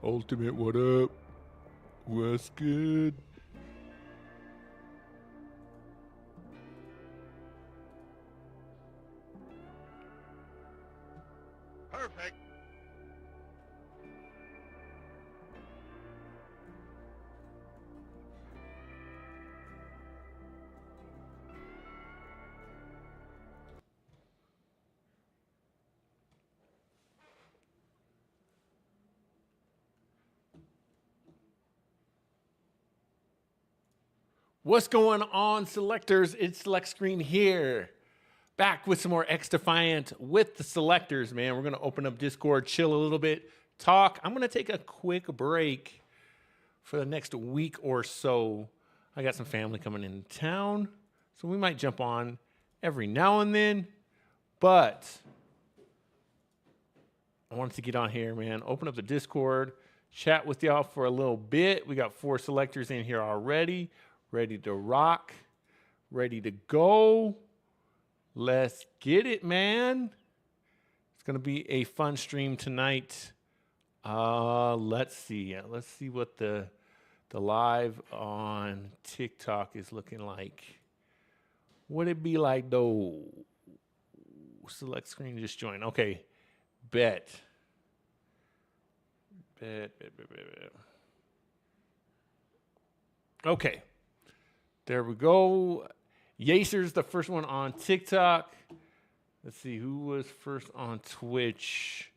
Ultimate, what up? What's good? Perfect. What's going on, selectors? It's Select Screen here. Back with some more Xdefiant with the selectors, man. We're going to open up Discord, chill a little bit, talk. I'm going to take a quick break for the next week or so. I got some family coming in town, so we might jump on every now and then. But I wanted to get on here, man. Open up the Discord, chat with y'all for a little bit. We got 4 selectors in here already. Ready to rock, ready to go. Let's get it, man. It's going to be a fun stream tonight. Let's see. Let's see what the live on TikTok is looking like. What it be like, though? Select screen just joined. Okay. Bet. Okay. There we go. Yacer's the first one on TikTok. Let's see, who was first on Twitch?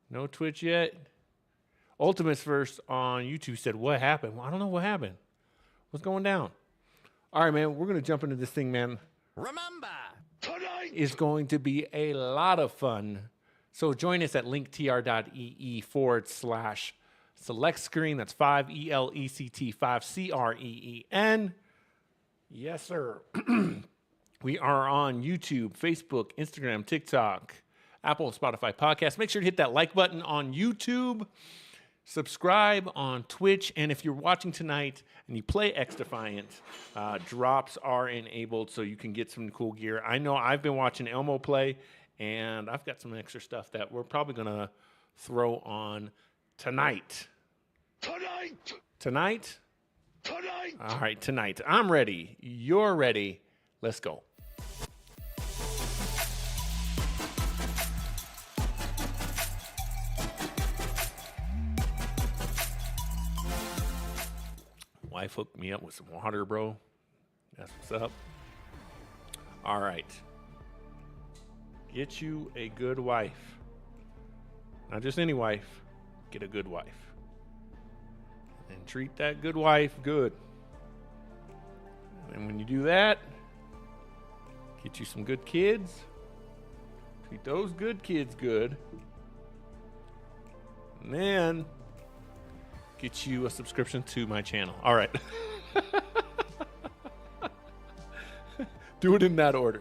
No Twitch yet? Ultimate's first on YouTube. Said, what happened? Well, I don't know what happened. What's going down? All right, man, we're going to jump into this thing, man. Remember, tonight It's going to be a lot of fun. So join us at linktr.ee/select screen. That's 5ELECT 5CREEN. Yes, sir. We are on YouTube, Facebook, Instagram, TikTok, Apple, and Spotify podcasts. Make sure to hit that like button on YouTube. Subscribe on Twitch. And if you're watching tonight and you play Xdefiant, drops are enabled so you can get some cool gear. I know I've been watching Elmo play, and I've got some extra stuff that we're probably going to throw on tonight. Tonight. All right, tonight. I'm ready. You're ready. Let's go. Wife hooked me up with some water, bro. That's what's up. All right. Get you a good wife. Not just any wife. Get a good wife. And treat that good wife good. And when you do that, get you some good kids. Treat those good kids good. And then get you a subscription to my channel. All right. Do it in that order.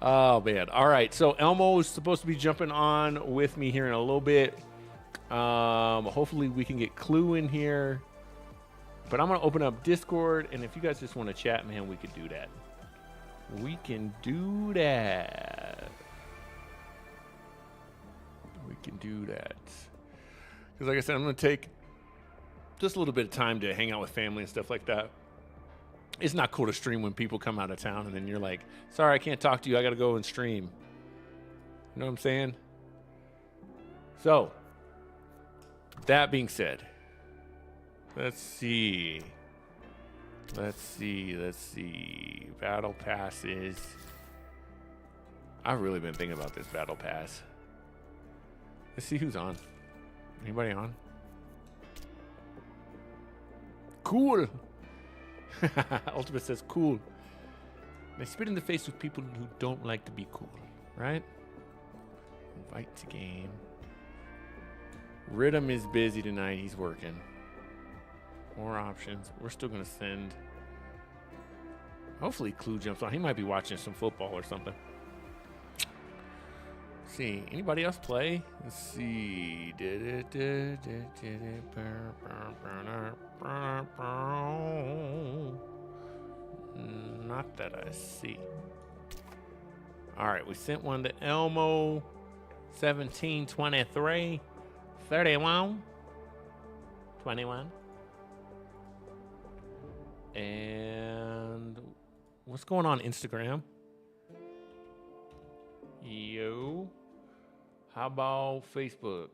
Oh, man. All right. So Elmo is supposed to be jumping on with me here in a little bit. Hopefully we can get Clue in here. But I'm going to open up Discord, and if you guys just want to chat, man, we can do that. We can do that. Because like I said, I'm going to take just a little bit of time to hang out with family and stuff like that. It's not cool to stream when people come out of town, and then you're like, sorry, I can't talk to you. I got to go and stream. You know what I'm saying? So, that being said, let's see. Battle passes. I've really been thinking about this battle pass. Let's see who's on. Anybody on? Cool. Ultimate says cool. They spit in the face with people who don't like to be cool, right? Invite to game. Rhythm is busy tonight. He's working. More options. We're still going to send. Hopefully Clue jumps on. He might be watching some football or something. Let's see. Anybody else play? Let's see. Not that I see. All right. We sent one to Elmo. 1723. 31. 21. And what's going on Instagram? Yo. How about Facebook?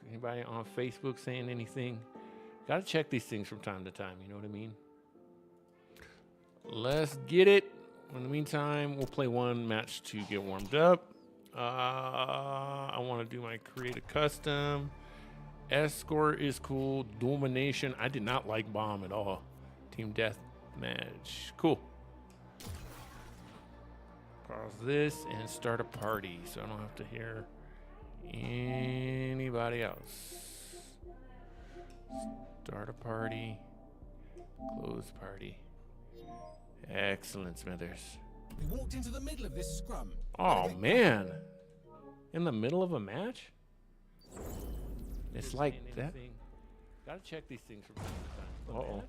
Anybody on Facebook saying anything? Gotta check these things from time to time, you know what I mean? Let's get it. In the meantime, we'll play one match to get warmed up. I want to do my create a custom. Escort is cool. Domination. I did not like bomb at all. Team death match. Cool. Pause this and start a party so I don't have to hear anybody else. Start a party. Close party. Excellent, Smithers. We walked into the middle of this scrum. Oh, man. In the middle of a match? It's like that. Gotta check these things from time to time. Uh-oh.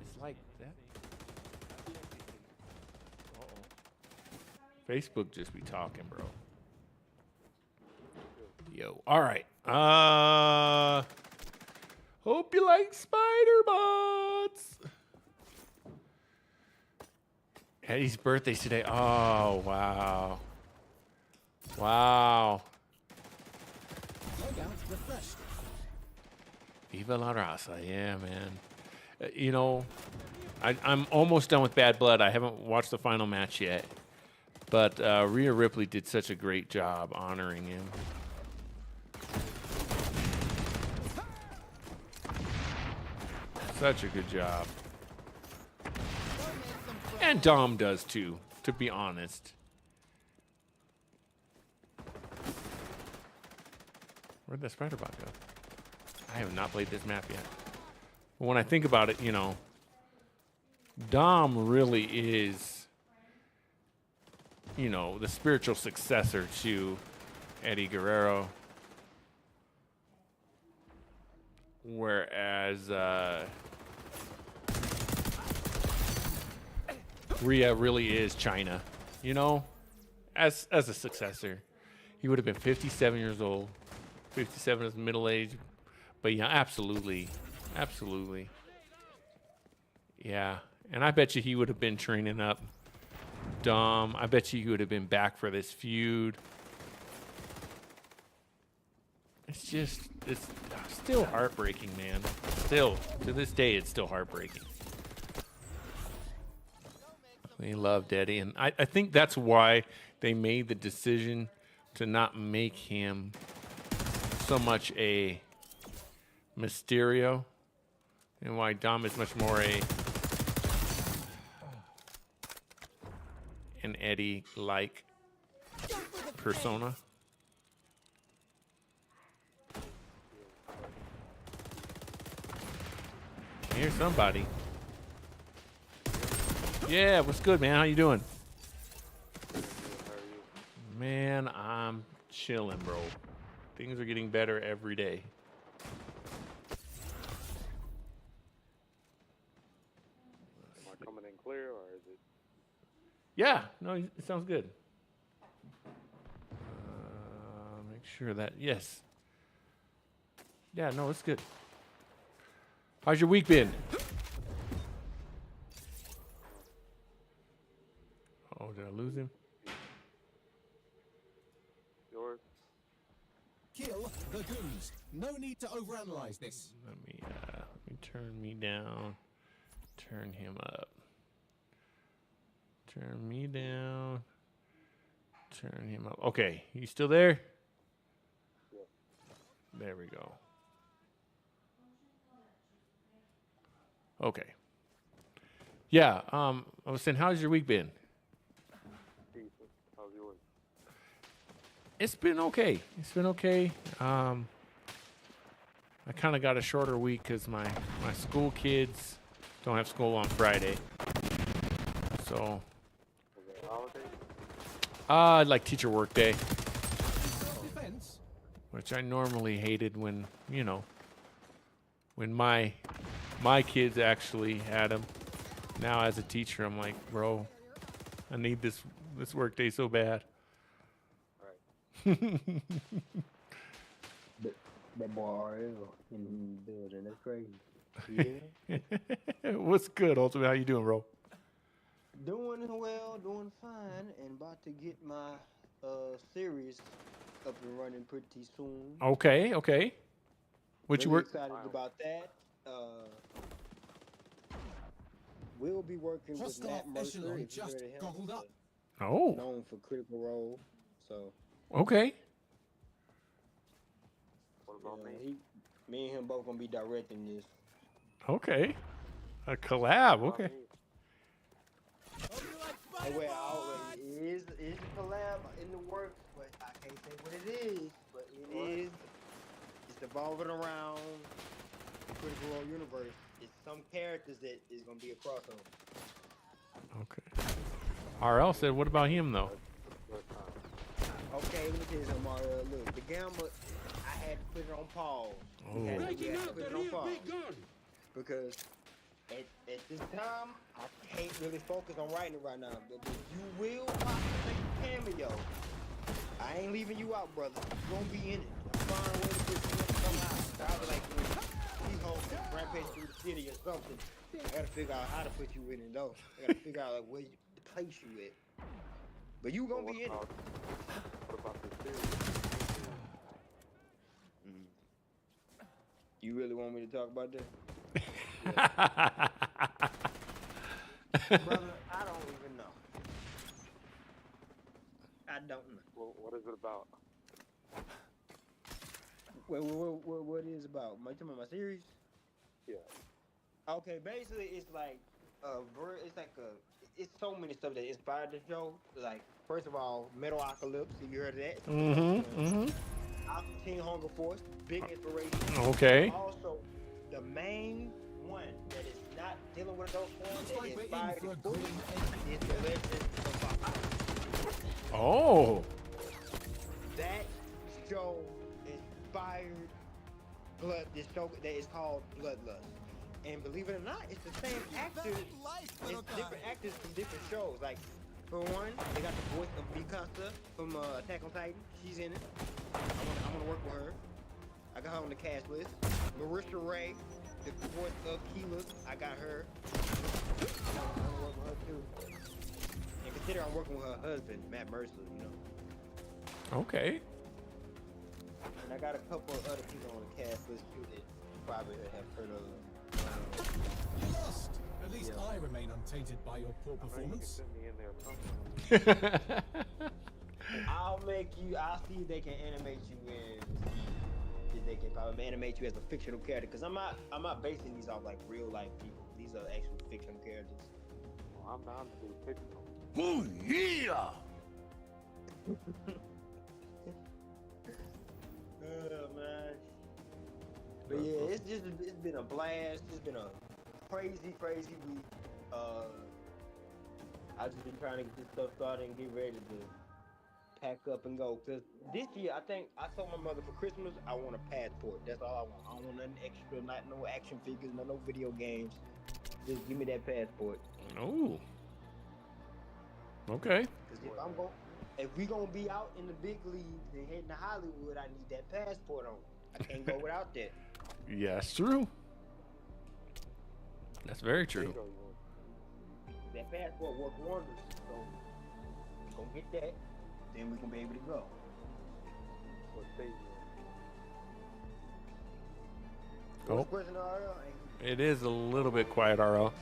It's like that. Uh-oh. Facebook just be talking, bro. Yo. All right. Hope you like spider bots. Eddie's birthday's today. Oh, wow. Wow. Viva la raza. Yeah, man. You know, I'm almost done with Bad Blood. I haven't watched the final match yet. But Rhea Ripley did such a great job honoring him. Such a good job. And Dom does too, to be honest. Where'd that spider bot go? I have not played this map yet. But when I think about it, you know, Dom really is, you know, the spiritual successor to Eddie Guerrero. Whereas Rhea really is China, you know, as a successor. He would have been 57 years old. 57 is middle age. But yeah, absolutely. Absolutely. Yeah. And I bet you he would have been training up Dom. I bet you he would have been back for this feud. It's just, it's still heartbreaking, man. Still, to this day, it's still heartbreaking. We loved Eddie, and I think that's why they made the decision to not make him so much a Mysterio, and why Dom is much more an Eddie-like persona. Here's somebody. Yeah, what's good, man? How you doing? Man, I'm chilling, bro. Things are getting better every day. Am I coming in clear, or is it? Yeah, no, it sounds good. Make sure that, yes. Yeah, no, it's good. How's your week been? Oh, did I lose him? Yours? Kill the goons. No need to overanalyze this. Let me turn me down. Turn him up. Turn me down. Turn him up. Okay, you still there? Yeah. There we go. Okay. Yeah, I was saying, how's your week been? Decent. How's yours? It's been okay. It's been okay. I kind of got a shorter week because my school kids don't have school on Friday. So, Was it a holiday? like teacher work day, Defense. which I normally hated when, you know, when my kids actually had them. Now as a teacher, I'm like, bro, I need this work day so bad. Right. That boy RL in the building. That's crazy. Yeah. What's good, Ultimate? How you doing, bro? Doing well, doing fine, and about to get my series up and running pretty soon. Okay, okay. What you Really work? excited about that. We'll be working with Hostile Matt Mercer. echelon If you just heard of him, gobbled up. Oh, known for Critical Role. So okay. What about me and him both gonna be directing this. Okay. A collab. What Okay. about me? And it is a collab in the works, but I can't say what it is. But it is. It's evolving around the Critical Role universe. It's some characters that is gonna be a crossover. Okay. RL said, what about him, though? Okay, let me tell you something, Mario. Look, the Gamma, I had to put it on pause. Oh. We had to put it on pause. Because at this time, I can't really focus on writing it right now. But you will possibly make a cameo. I ain't leaving you out, brother. You're gonna be in it. I'm finding a way to put you in somehow. I'll be like, he's home, rampage through the city or something. I gotta figure out how to put you in it, though. I gotta figure out like where to place you at. But you gonna be in it. What about this series? You really want me to talk about that? Brother, I don't even know. I don't know. What is it about? What it is about? Am I talking about my series? Yeah. Okay, basically it's like it's so many stuff that inspired the show. Like, first of all, Metal Apocalypse, have you heard of that? Teen Hunger Force, big inspiration. Okay. Also, the main one that is not dealing with those forms Looks that like we're in inspired for a the book grim is the Legend of Valhalla. Oh. That show inspired this show that is called Bloodlust. And believe it or not, it's the same actors. It's different actors from different shows. Like, for one, they got the voice of Mikasa from Attack on Titan. She's in it. I'm gonna work with her. I got her on the cast list. Marisha Ray, the voice of Keela. I got her. I'm gonna work with her too. And consider I'm working with her husband, Matt Mercer, you know. Okay. And I got a couple of other people on the cast list too that you probably have heard of. You lost. At least Yeah. I remain untainted by your poor I mean, you can performance. send me in there somewhere. I'll see if they can animate you if they can probably animate you as a fictional character. Cause I'm not basing these off like real life people. These are actual fictional characters. Well, I'm down to do fictional. Oh, yeah! Oh man. But yeah, it's been a blast. It's been a crazy week. I've just been trying to get this stuff started and get ready to pack up and go. Cause this year, I think I told my mother for Christmas I want a passport. That's all I want. I don't want nothing extra, not no action figures, no video games. Just give me that passport. Oh. Okay. Cause if we gonna be out in the big leagues and heading to Hollywood, I need that passport on. I can't go without that. Yeah, that's true. That's very true. That passport work wonders. So we gonna get that, then we can be able to go. What stage you Oh. What's the question, RL? It is a little bit quiet, RL.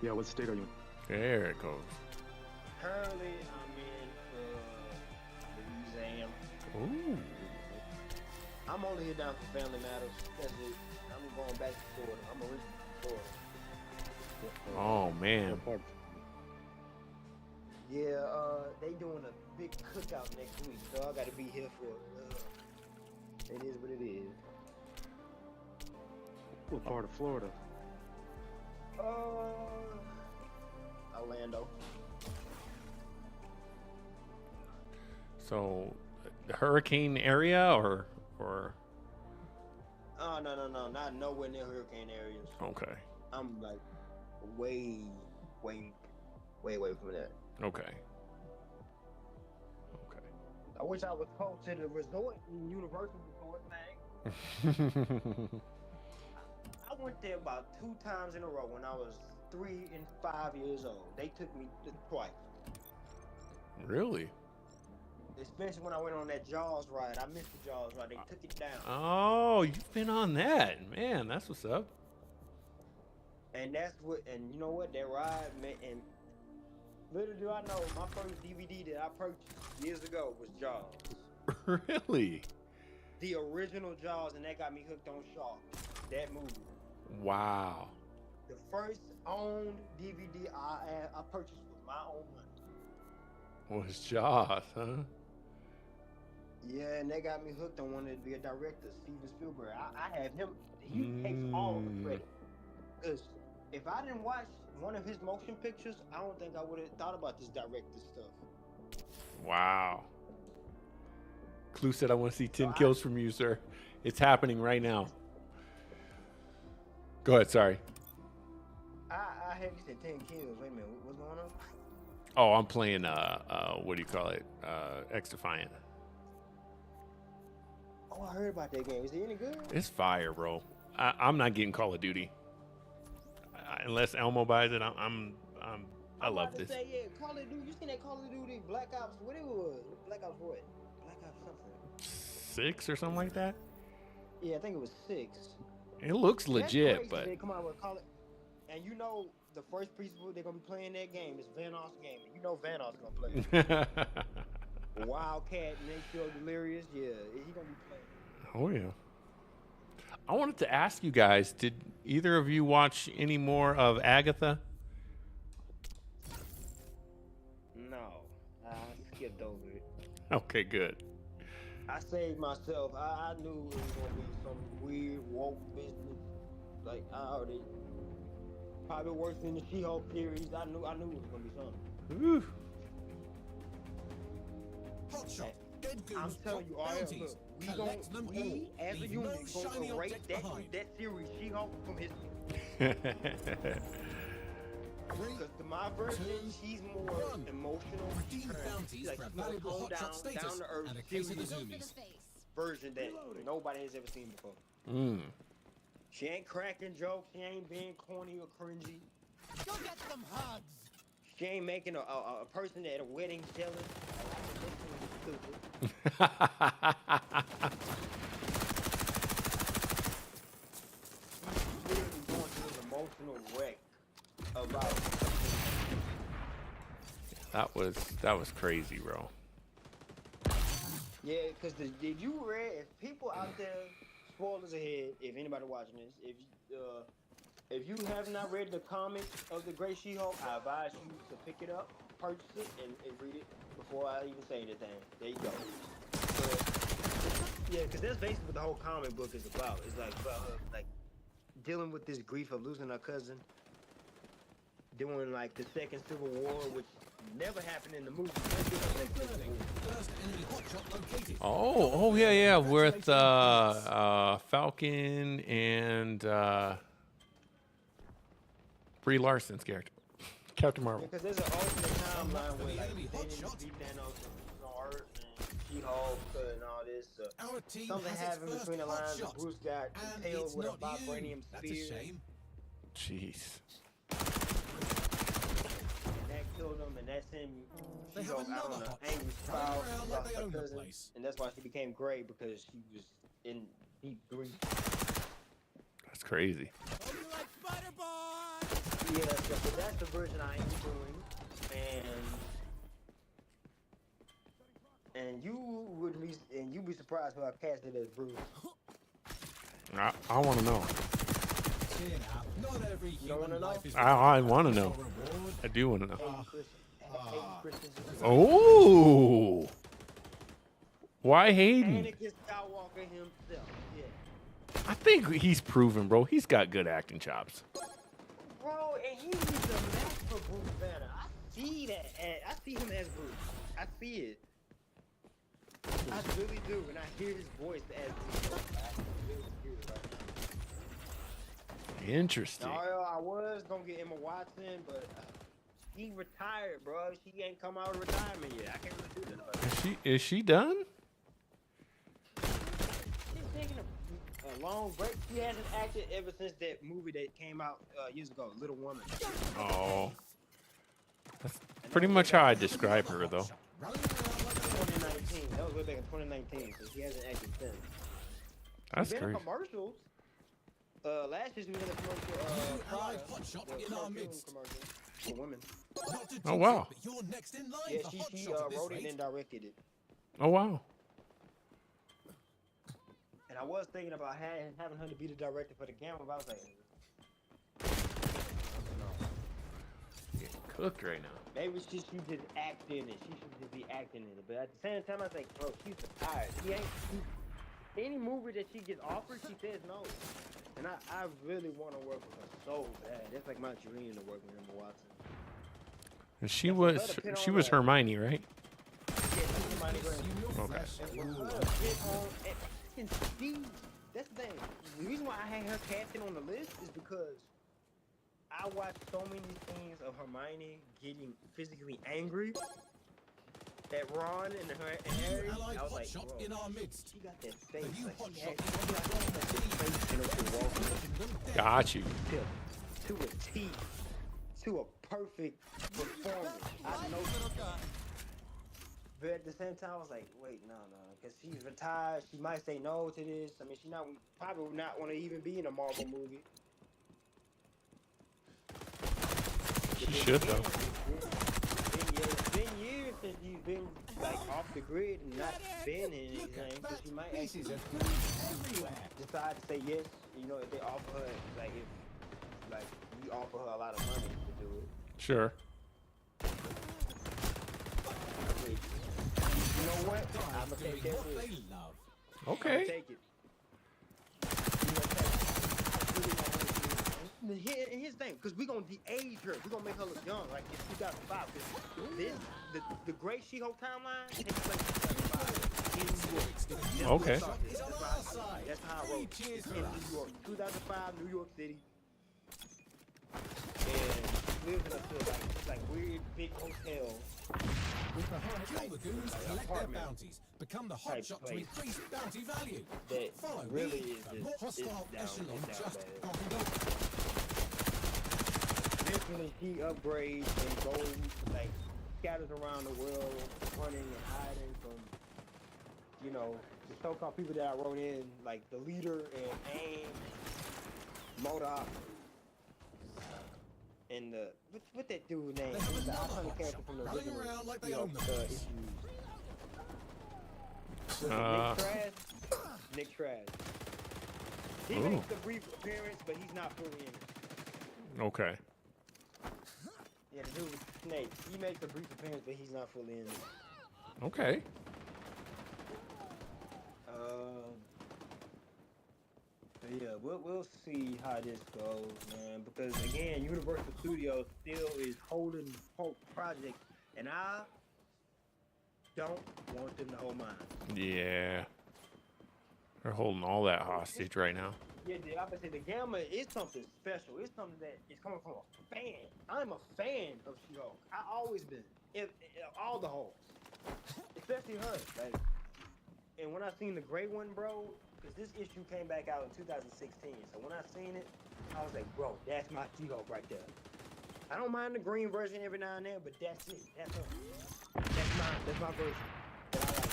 Yeah, what state are you in? There it goes. Currently, I'm in Louisiana. Ooh. I'm only here down for family matters. That's it. I'm going back to Florida. I'm originally from Florida. Oh, man. What part? Yeah, they doing a big cookout next week, so I got to be here for it. It is what it is. What part of Florida? Orlando. So, the hurricane area or? Oh, no, not nowhere near hurricane areas. Okay. I'm like way way away from that. Okay. Okay. I wish I was close to the resort, Universal Resort thing. I went there about 2 times in a row when I was 3 and 5 years old. They took me twice. Really? Especially when I went on that Jaws ride. I missed the Jaws ride. They took it down. Oh, you've been on that. Man, that's what's up. And that's what, and you know what? That ride, man, and little do I know, my first DVD that I purchased years ago was Jaws. Really? The original Jaws, and that got me hooked on sharks. That movie. Wow. The first owned DVD I purchased with my own money. Was Jaws, huh? Yeah, and they got me hooked on wanting to be a director, Steven Spielberg. I have him. He takes all the credit. Because if I didn't watch one of his motion pictures, I don't think I would have thought about this director stuff. Wow. Clue said, I want to see 10 kills from you, sir. It's happening right now. Go ahead, sorry. I have you said 10 kills. Wait a minute, what's going on? Oh, I'm playing, what do you call it? Xdefiant. Oh, I heard about that game. Is it any good? It's fire, bro. I'm not getting Call of Duty. Unless Elmo buys it, I love this. Say, yeah, Call of Duty. You seen that Call of Duty Black Ops? What it was? Black Ops what? Black Ops something. 6 or something like that? Yeah, I think it was 6. It looks legit, crazy but they come out with Call it. And you know, the first people they're gonna be playing that game is Vanoss game. You know Vanoss gonna play. Wildcat and they feel delirious. Yeah, he gonna be playing. oh yeah. I wanted to ask you guys, did either of you watch any more of Agatha? No, I skipped over it. Okay, good. I saved myself. I knew it was gonna be some weird woke business. Like I already probably worse than the She-Hulk series. I knew it was gonna be something. Whew. Hotshot. Dead I'm goons telling you, drop all bounties. look, Collect them we all. as a Leave unit no gonna shiny erase object that behind. series She-Hulk from history. 3, Because to my version, 2, she's more 1. emotional. Redeem bounties Like for a she's more valuable toned hotshot down status to earth and a case of the serious zoomies. version that nobody has ever seen before. She ain't cracking jokes. She ain't being corny or cringy. Go get some hugs. She ain't making a person at a wedding jealous. This is stupid. She's literally going through an emotional wreck about. that was crazy, bro. Yeah, because if you read, if people out there, spoilers ahead, if anybody watching this, if you have not read the comics of the Great She-Hulk, I advise you to pick it up, purchase it, and read it before I even say anything. There you go. But, yeah, because that's basically what the whole comic book is about. It's like about her, like dealing with this grief of losing her cousin, doing like the second Civil War, which never happened in the movie. First enemy hotshot located. Oh yeah, with Falcon and Brie Larson's character, Captain Marvel. Because there's an alternate timeline for where the like enemy they didn't hotshot. beat Thanos on Earth and She-Hulk and all this. Our team Something has its happened first between the lines. hotshot. And Bruce got And impaled it's with a not you. vibranium That's a spear. shame. Jeez. And that killed him, and that's him. They have She-Hulk out on another an hotshot angry running cloud. around like they own the place. And that's why she became gray, because she was in deep grief. That's crazy. Oh, you like Spider-Boy? Yeah, so that's the version I am doing, and you would be, and you'd be surprised who I casted as Bruce. I want to know. Cheer now. Not every don't human wanna know? life is I want to know. reward. I do want to know. Hayden Christensen. Oh. Why Hayden? Anakin Skywalker himself. Yeah. I think he's proven, bro. He's got good acting chops. Bro, and he's the match for Bruce Banner. I see that. I see him as Bruce. I see it. I really do. And I hear his voice as Bruce. I really hear it right now. Interesting. Now, I was going to get Emma Watson, but She retired, bro. She ain't come out of retirement yet. I can't really do that. Is she done? She's taking a long break. She hasn't acted ever since that movie that came out years ago, Little Woman. Oh. That's pretty much how I describe her, though. 2019. That was way back in 2019, so she hasn't acted since. That's She's been in crazy. commercials. Last year she was in a commercial. Prada, the perfume commercial for women. Oh, wow. You're next in line Yeah, for she Hot Shot at this wrote it rate. and directed it. Oh, wow. And I was thinking about having her to be the director for the camera, but I was like, no. Getting cooked right now. Maybe she should just act in it. She should just be acting in it. But at the same time, I was like, bro, she's retired. Any movie that she gets offered, she says no. And I really want to work with her so bad. That's like my dream to work with Emma Watson. And she was Hermione, right? Yeah, she's Hermione Granger. Okay. And for her to fit on, and that's the thing. The reason why I had her casted on the list is because I watched so many scenes of Hermione getting physically angry at Ron and Harry. Allied I was Hot like, Shot bro, in our midst. she got that face. The new Like, Hot she Shot got is on that face, you know, to walk Got you. to a T, to a perfect performance. I know. But at the same time, I was like, wait, no, because she's retired. She might say no to this. I mean, probably would not want to even be in a Marvel movie. She should, though. It's been years since she's been like off the grid and not been in anything. So she might actually decide to say yes. You know, if they offer her, like if like we offer her a lot of money to do it. Sure. You know what? I'm gonna take that What they risk. love. Okay. Take it. Here's the thing, because we're going to de-age her. We're going to make her look young, like it's 2005. The Great She-Hulk timeline takes place in 2005 in New York. That's Okay. where it started. That's how I wrote it. It's in New York. 2005, New York City. And lives in a like weird big hotel. Kill the goons, collect their apartment bounties. Become the Hot type Shot to place. increase bounty value. That Follow really me. is The just more it's hostile down echelon just bad. popping up. Eventually, she upgrades and goes, like, scatters around the world, running and hiding from, you know, the so-called people that I wrote in, like the leader and AIM, MODOK, and the, what that dude's name? They have He's the another iconic Hot character Shot from the running original, around like they you know, own the place. issues. Uh, Nick Trash? Nick Trash. He Ooh. makes a brief appearance, but he's not fully in it. Okay. Yeah, the dude with the snake. He makes a brief appearance, but he's not fully in it. Okay. But yeah, we'll see how this goes, man. Because again, Universal Studios still is holding Hulk project, and I don't want them to hold mine. Yeah. They're holding all that hostage right now. Yeah, dude, I would say the Gamma is something special. It's something that is coming from a fan. I'm a fan of She-Hulk. I always been. All the Hulks, especially her. Like, and when I seen the gray one, bro, because this issue came back out in 2016. So when I seen it, I was like, bro, that's my She-Hulk right there. I don't mind the green version every now and then, but that's it. That's her. That's mine. That's my version. That I like.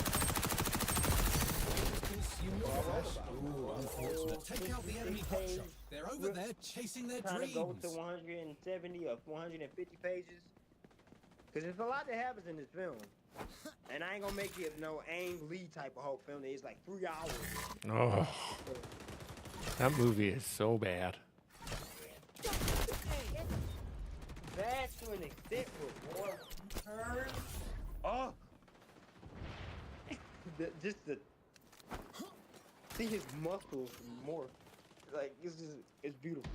Ooh, unfortunate. Take out the enemy Hot Shot. They're over there chasing their Trying dreams. to go to 170 or 150 pages. Because there's a lot that happens in this film. And I ain't gonna make it no Ang Lee type of Hulk film. It's like 3 hours. Oh, that movie is so bad. Bad to an extent, but more turn. Oh. Just to see his muscles more. Like, it's beautiful.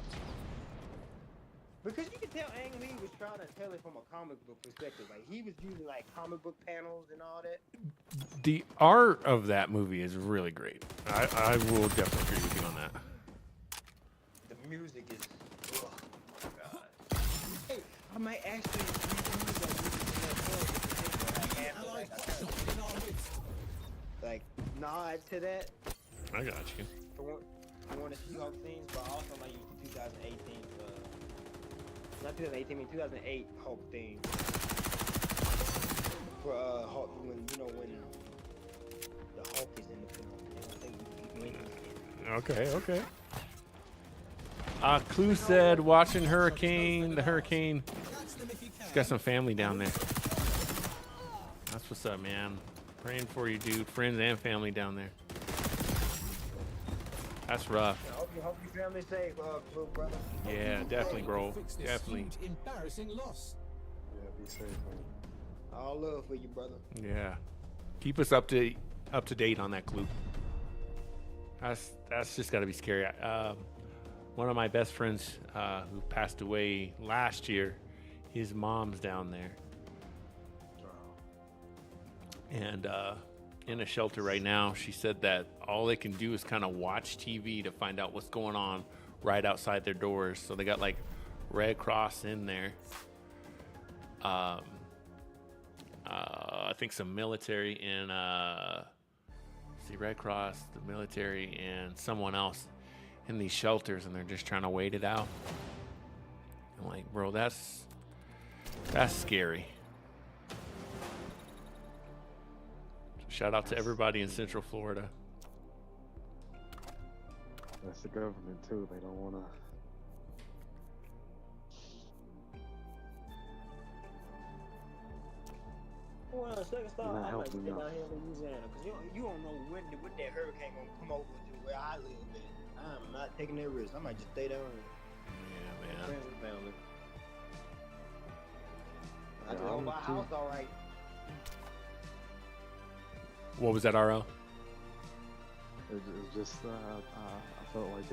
Because you can tell Ang Lee was trying to tell it from a comic book perspective. Like, he was using, like, comic book panels and all that. The art of that movie is really great. I will definitely agree with you on that. The music is... Oh, my God. Hey, I might actually nod to that I got you. for one of the She-Hulk scenes, but I also like use the 2018, not 2018, I mean 2008 Hulk theme for Hulk when when the Hulk is in the film. I think when he's in it. Okay, okay. Clue said watching Hurricane, the Hurricane. Catch them if you can. He's got some family down there. That's what's up, man. Praying for you, dude. Friends and family down there. That's rough. I hope your family's safe, little brother. Yeah, definitely, bro. Fix this Definitely. huge, embarrassing loss. Yeah, be safe, man. All love for you, brother. Yeah. Keep us up to date on that, Clue. That's just got to be scary. One of my best friends who passed away last year, his mom's down there. And in a shelter right now. She said that all they can do is kind of watch TV to find out what's going on right outside their doors. So they got like Red Cross in there. I think some military and Red Cross, the military, and someone else in these shelters, and they're just trying to wait it out. I'm like, bro, that's scary. Shout out to everybody in Central Florida. That's the government too. They don't want to. Well, second You're thought, not I might stay helping down us. here in Louisiana because you don't know when that hurricane gonna come over to where I live. At. I'm not taking that risk. I might just stay down here. Yeah, man. Friends and family. I Yeah, just hope I'm my too. house all right. What was that, RL? It's just I felt like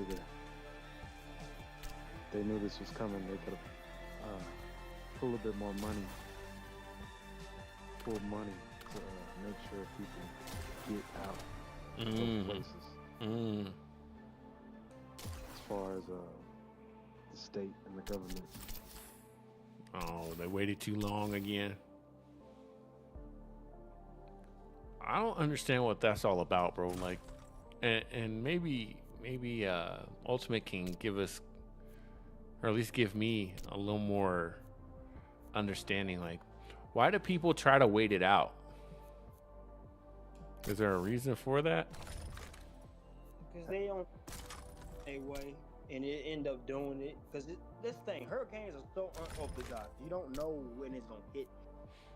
they knew this was coming. They could have pulled a bit more money, to make sure people get out of those Mm. places. Mm. As far as the state and the government. Oh, they waited too long again. I don't understand what that's all about, bro. Like, and maybe Ultimate can give us, or at least give me a little more understanding. Like, why do people try to wait it out? Is there a reason for that? Because they don't a way and it end up doing it. Because this thing, hurricanes are so unorthodox. You don't know when it's gonna hit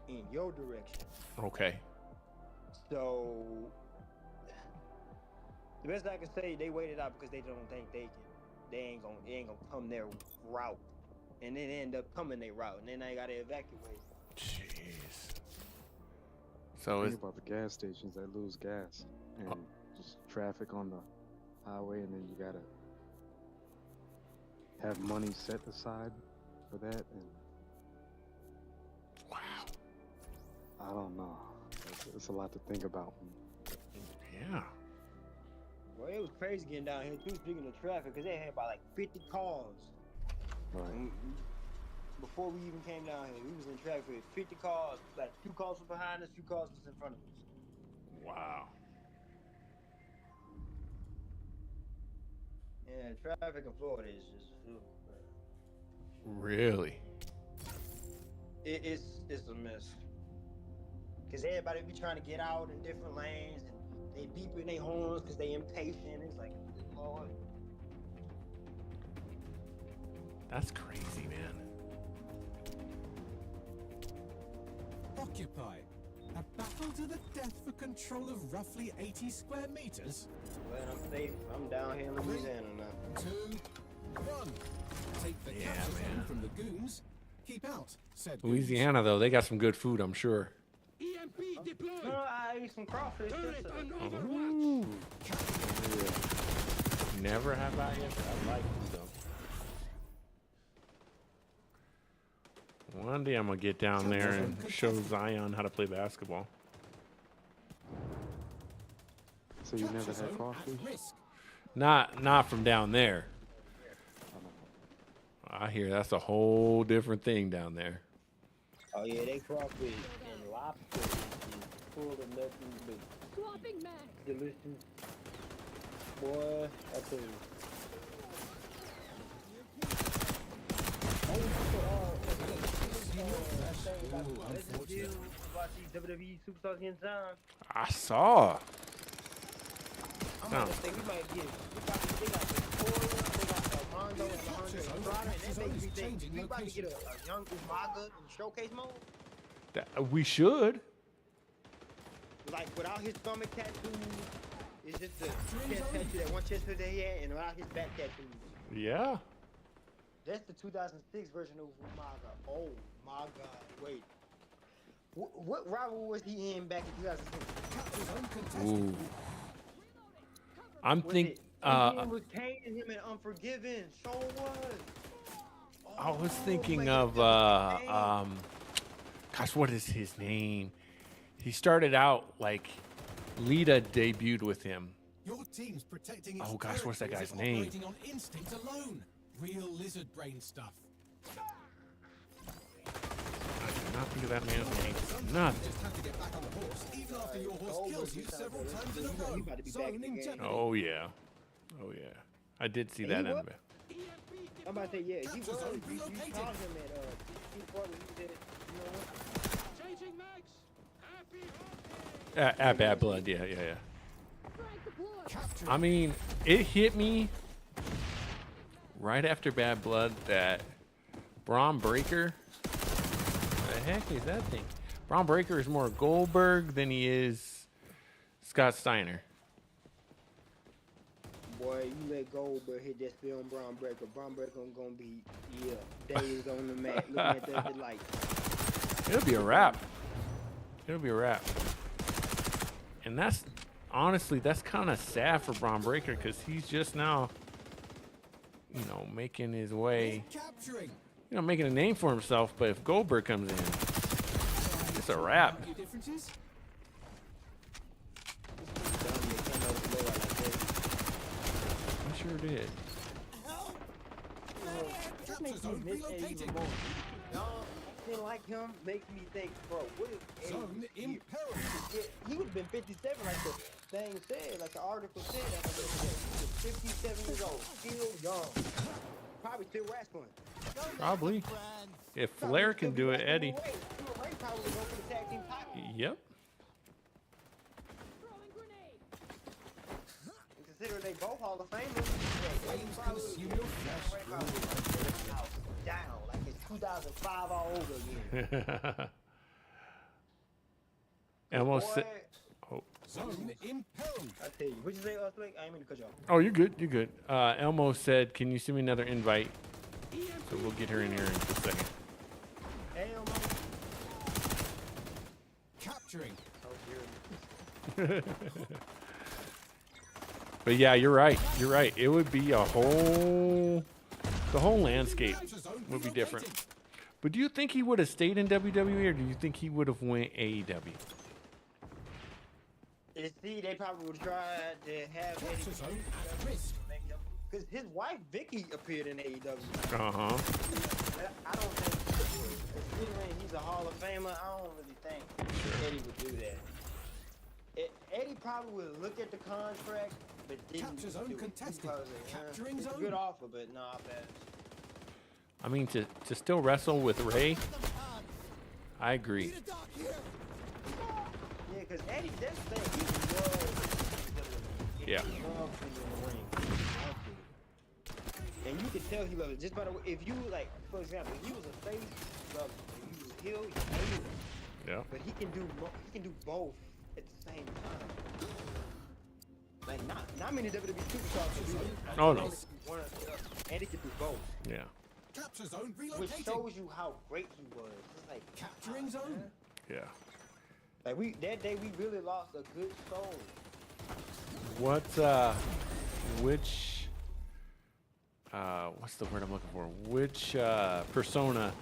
in your direction. Okay. So the best I can say, they waited out because they don't think it ain't gonna come their route, and then end up coming their route, and then they gotta evacuate. Jeez. So Think it's about the gas stations that lose gas and just traffic on the highway, and then you gotta have money set aside for that. And wow. I don't know. It's a lot to think about. Yeah. Well, it was crazy getting down here too. Speaking of traffic, because they had about like 50 cars. Right. Before we even came down here, we was in traffic with 50 cars. Like 2 cars were behind us, 2 cars was in front of us. Wow. Yeah, traffic in Florida is just Really? it's a mess. Cause everybody be trying to get out in different lanes and they beeping their horns because they impatient. It's like, Lord. That's crazy, man. Occupy. A battle to the death for control of roughly 80 square meters. Well, I'm safe. I'm down here in Louisiana now. 2, 1. Take the Yeah, capital man. from lagoons. Keep out, said Louisiana, though, they got some good food, I'm sure. EMP deployed. No, I ate some crawfish. Turret on overwatch. Ooh. Never have I ever. I like them, though. One day I'm going to get down there and show Zion how to play basketball. So you never had At crawfish? risk. Not from down there. I hear that's a whole different thing down there. Oh yeah, they crawfish and lobster is full of nothing but Swapping mag. delicious. Boy, I tell you. WWE superstars getting signed. I saw. I'm Sounds- think we might get. They got Victoria, they got Armando and Alejandro Andrade, and that makes me think we about to get a young Umaga in showcase mode. We should. Like without his stomach tattoo, it's just the chest tattoo, that one chest tattoo that he had, and without his back tattoos. Yeah. That's the 2006 version of Umaga. Oh my God! Wait, what rival was he in back in 2006? Ooh. I'm Was think. it Kane was Kane and him in Unforgiven? So was. I was Oh, thinking make of it Kane. gosh, what is his name? He started out like Lita debuted with him. Your team's protecting its Oh, gosh, what's that territory guy's as name? operating on instinct alone. Real lizard brain stuff. I cannot think of that man's name. Nothing. Just have to get back on the horse, even after your horse Goldberg, kills you you sound several like times in a you row. about to be back Zone in the in game. jeopardy. Oh yeah. Oh yeah. I did see that he in what? it. I'm about to say, yeah, he Capture was. zone You relocated. called him at Steve Portland. He did it. You know what? Changing mags. Happy. At Bad Blood, yeah. Frank deployed. Capture I mean, it hit me right after Bad Blood that Braun Breaker. The heck is that thing? Braun Breaker is more Goldberg than he is Scott Steiner. Boy, you let Goldberg hit that spin on Braun Breaker. Braun Breaker gonna be, days on the mat looking at that like. It'll be a wrap. It'll be a wrap. And that's honestly, that's kind of sad for Braun Breaker because he's just now, making his way, capturing. making a name for himself. But if Goldberg comes in, it's a wrap. Your differences? I sure did. That makes me miss Eddie even more. Acting like him makes me think, bro, what if Eddie Zone was here? imperiled. He would have been 57 like the thing said, like the article said. That he was 57 years old, still young. Probably still wrestling. Probably. If Flair can do it, Eddie. Ray probably would go for the tag team title. Yep. Throwing grenade. Considering they both Hall of Famers, Flames consume your flesh. down like it's 2005 all over again. Almost. Boy, Oh. Zone imperiled. I tell you, what you say, Blake? I ain't mean to cut you off. Oh, you're good. You're good. Elmo said, "Can you send me another invite?" So we'll get her in here in just a second. Hell no. Capturing. But yeah, you're right. You're right. It would be the whole landscape Capture zone would be different. relocated. But do you think he would have stayed in WWE or do you think he would have went AEW? See, they probably would try to have Capture Eddie zone at risk. because his wife Vicky appeared in AEW. Uh huh. I don't think, considering he's a Hall of Famer, I don't really think Eddie would do that. Eddie probably would look at the contract, but didn't Capture zone do it contested. because Capturing it's a zone. good offer, but no, I pass. I mean, to still wrestle with Ray, I agree. Yeah, because Eddie, that's the thing, he was. Yeah. He loved being in the ring. And you could tell he loved it just by the way. If you like, for example, if he was a face, he loved it. If he was a heel, he hated it. Yeah. But he can do both at the same time. Like not many WWE superstars can do it. Oh, no. And he can do both, Yeah. Capture zone which relocated. shows you how great he was. It's like Capturing zone. Yeah. like that day we really lost a good soul. What's the word I'm looking for? Which persona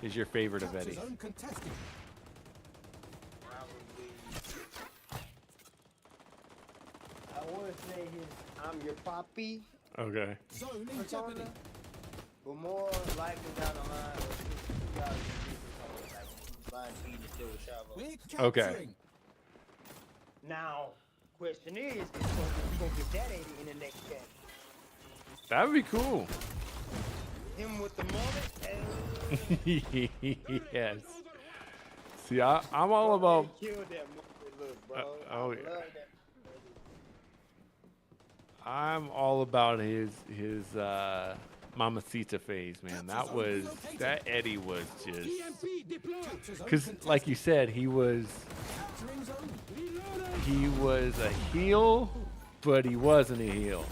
is your favorite of Capture Eddie? zone contested. I want to say I'm your poppy Okay. Zone in persona, jeopardy. but more likely down the line, like Blind Pete and still with Chavo. We're Okay. capturing. Now, question is you gonna get that 80 in the next game? That would be cool. Him with the mullet. Yes. See, I'm all about. He killed that mullet look, bro. Oh, I yeah. love that. I'm all about his Mamacita phase, man. That Eddie was just EMP deployed. because, like you said, he was Capturing zone. a heel, but he wasn't a heel.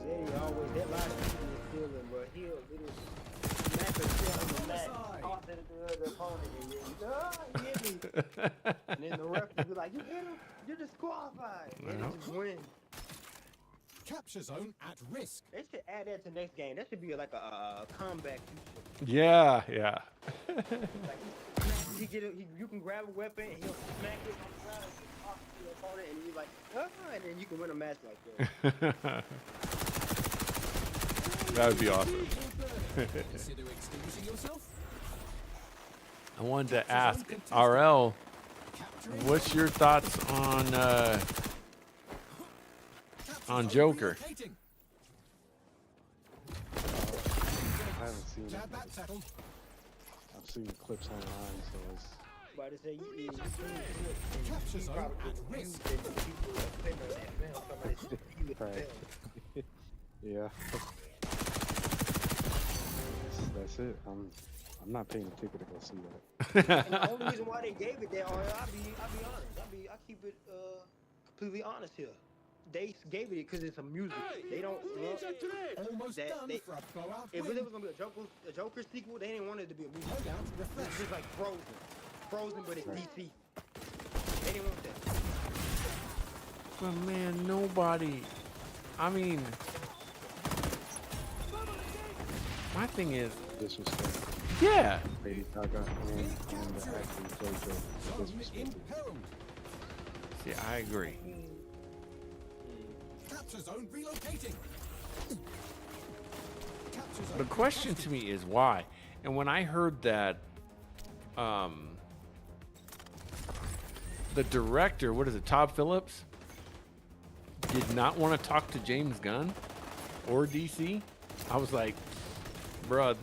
Eddie always that lot of people is feeling, but he'll little smack a shit on the mat, toss it to the opponent, and then he hit me. And then the ref will be like, you hit him, you're disqualified. And then just win. Capture zone at risk. They should add that to next game. That should be like a comeback feature. Yeah, yeah. Like you can grab a weapon and he'll smack it on the ground and toss it to the opponent, and you're like, and then you can win a match like that. That would be awesome. Consider extinguishing yourself. I wanted to ask RL, what's your thoughts on Joker? Relocating. I haven't seen it. Jab that settled. I've seen clips online, so it's But to say you Capture zone probably at could use risk. it when people are playing on that film. Somebody said he was Right. film. yeah. That's it. I'm not paying a ticket to go see that. And the only reason why they gave it that, I'll be honest. I keep it completely honest here. They gave it because it's a music. They don't want Almost that. done They, for a blowout if win. it was gonna be a Joker sequel, they didn't want it to be a music. Loadout It's refresh. just like Frozen, but it's DC. They didn't want that. But man, nobody. I mean, my thing is, Disrespect. yeah. Lady Gaga and the actor who played Joker. Zone Disrespect. imperiled. See, I agree. Capture zone relocating. Capture zone The question to me is why. And when I heard that, the director, what is it, Todd Phillips, did not want to talk to James Gunn or DC, I was like, bruh,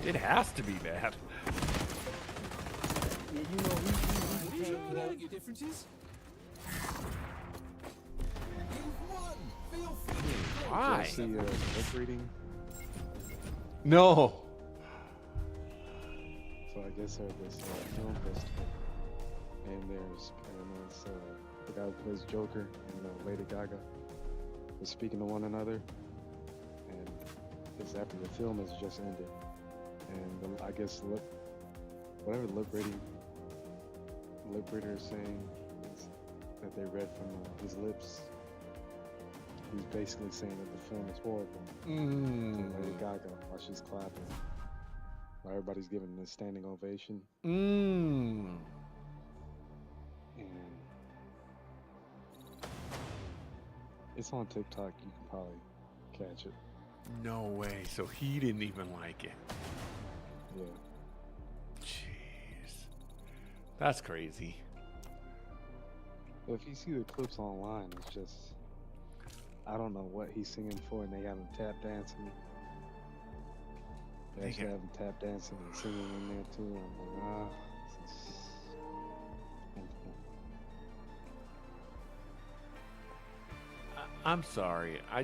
it has to be bad. Yeah, you know, he Knowing your differences. You've won. Feel free to go. Why? Did you see book reading? No. So I guess there's this film festival, and it's the guy who plays Joker and Lady Gaga was speaking to one another, and it's after the film has just ended, and I guess whatever the lip reader is saying is that they read from his lips. He's basically saying that the film is horrible. To Lady Gaga while she's clapping. While everybody's giving this standing ovation. And it's on TikTok. You can probably catch it. No way. So he didn't even like it. Yeah. Jeez. That's crazy. But if you see the clips online, it's just, I don't know what he's singing for, and they have him tap dancing. They actually have him tap dancing and singing in there too. I'm like, this is... I'm sorry. I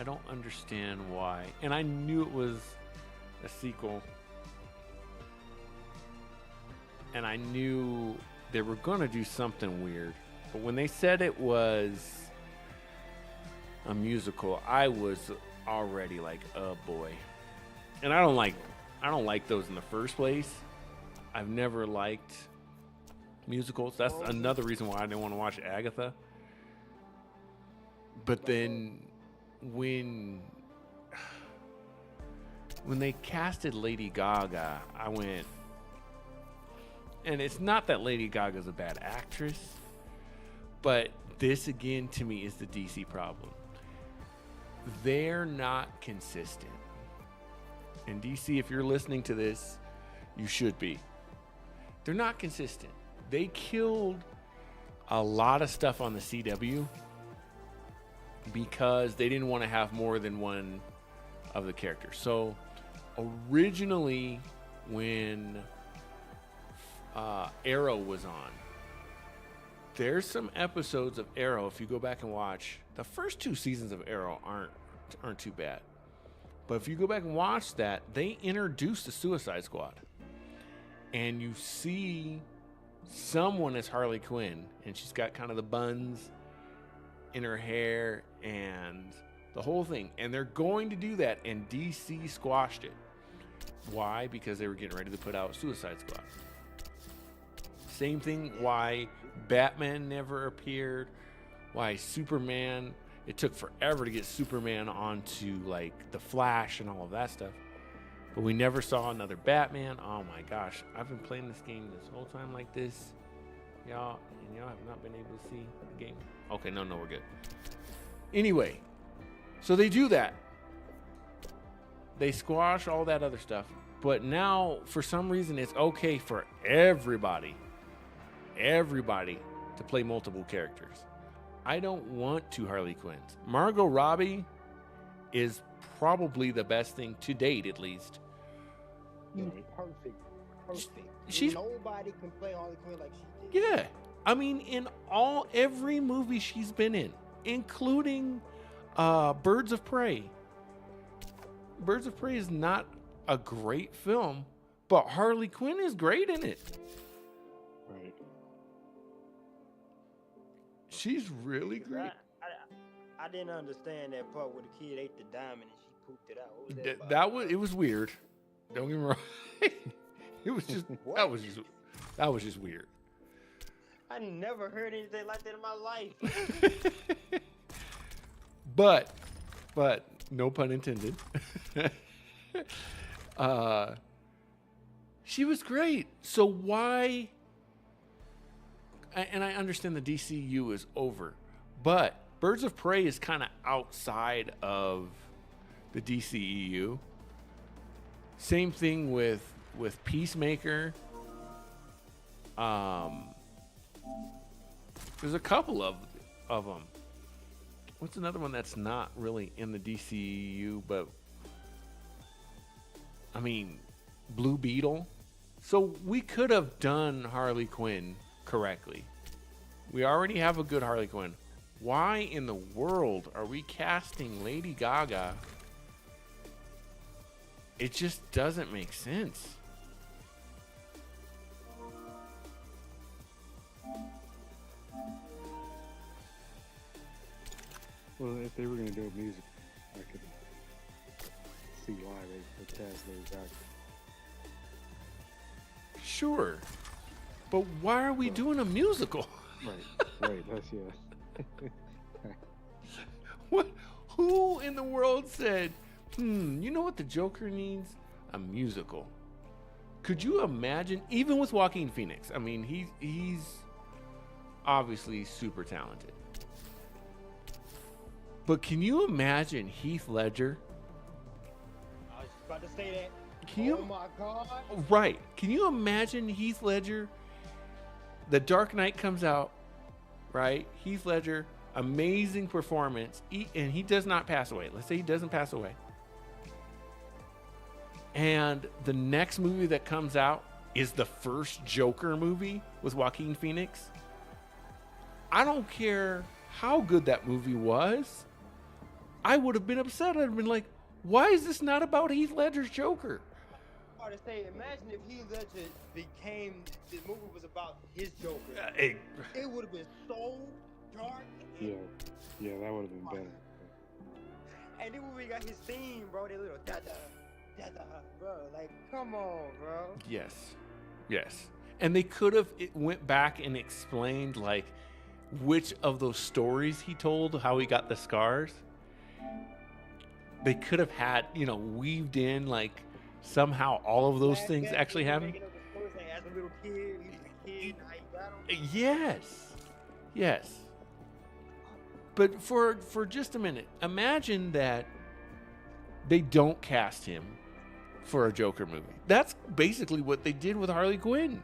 don't understand why. And I knew it was a sequel. And I knew they were going to do something weird. But when they said it was a musical, I was already like, oh boy. And I don't like those in the first place. I've never liked musicals. That's another reason why I didn't want to watch Agatha. But then when they casted Lady Gaga, I went, and it's not that Lady Gaga's a bad actress, but this again to me is the DC problem. They're not consistent And DC, if you're listening to this, you should be. They're not consistent. They killed a lot of stuff on the CW because they didn't want to have more than one of the characters. So originally when Arrow was on, there's some episodes of Arrow, if you go back and watch, the first 2 seasons of Arrow aren't too bad. But if you go back and watch that, they introduced the Suicide Squad. And you see someone as Harley Quinn, and she's got kind of the buns in her hair and the whole thing. And they're going to do that, and DC squashed it. Why? Because they were getting ready to put out Suicide Squad. Same thing why Batman never appeared, why Superman, it took forever to get Superman onto like the Flash and all of that stuff. But we never saw another Batman. Oh my gosh, I've been playing this game this whole time like this. Y'all have not been able to see the game. Okay, no, we're good. Anyway, so they do that. They squash all that other stuff. But now, for some reason, it's okay for everybody to play multiple characters. I don't want 2 Harley Quinns. Margot Robbie is probably the best thing to date, at least. Perfect. Nobody can play Harley Quinn like she did. Yeah. I mean, in every movie she's been in, including Birds of Prey. Birds of Prey is not a great film, but Harley Quinn is great in it. Right. She's really great. I didn't understand that part where the kid ate the diamond and she pooped it out. What was that about? It was weird. Don't get me wrong. It was just that was just weird. I never heard anything like that in my life. But no pun intended. She was great. So why? And I understand the DCU is over, but Birds of Prey is kind of outside of the DCEU. Same thing with Peacemaker. There's a couple of them. What's another one that's not really in the DCEU, but I mean, Blue Beetle. So we could have done Harley Quinn correctly. We already have a good Harley Quinn. Why in the world are we casting Lady Gaga? It just doesn't make sense. Well, if they were going to do a music, I could see why they cast Lady Gaga. Sure. But why are we doing a musical? Right, that's, yeah. What? Who in the world said, you know what the Joker needs? A musical. Could you imagine, even with Joaquin Phoenix? I mean, he's obviously super talented. But can you imagine Heath Ledger? I was about to say that. Can you, oh my God. Right. Can you imagine Heath Ledger? The Dark Knight comes out, right? Heath Ledger, amazing performance, and he does not pass away. Let's say he doesn't pass away. And the next movie that comes out is the first Joker movie with Joaquin Phoenix. I don't care how good that movie was. I would have been upset. I'd have been like, why is this not about Heath Ledger's Joker? Hard to say. Imagine if Heath Ledger became, the movie was about his Joker. It would have been so dark. Yeah, that would have been better. And then when we got his theme, bro, that little da-da, bro, like, come on, bro. Yes. And they could have went back and explained, like, which of those stories he told, how he got the scars. They could have had, weaved in, like, somehow all of those things actually happened. As a little kid, he was a kid, how he got them. Yes. But for just a minute, imagine that they don't cast him for a Joker movie. That's basically what they did with Harley Quinn.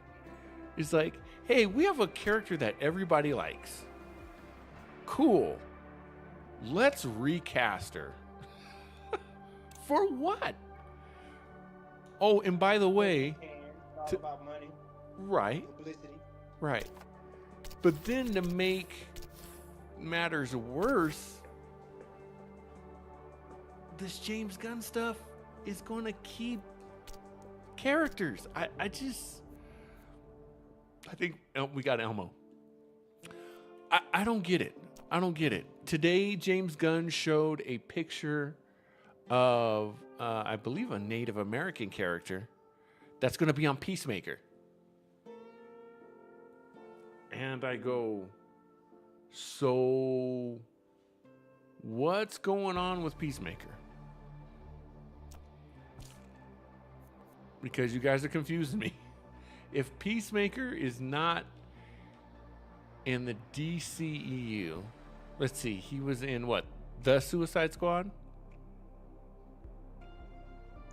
It's like, hey, we have a character that everybody likes. Cool. Let's recast her. For what? Oh, and by the way, It's all about money, right, publicity. right. But then to make matters worse, this James Gunn stuff is going to keep characters. I think we got Elmo. I don't get it. I don't get it. Today, James Gunn showed a picture of, I believe, a Native American character that's going to be on Peacemaker. And I go, so what's going on with Peacemaker? Because you guys are confusing me. If Peacemaker is not in the DCEU, let's see, he was in what? The Suicide Squad?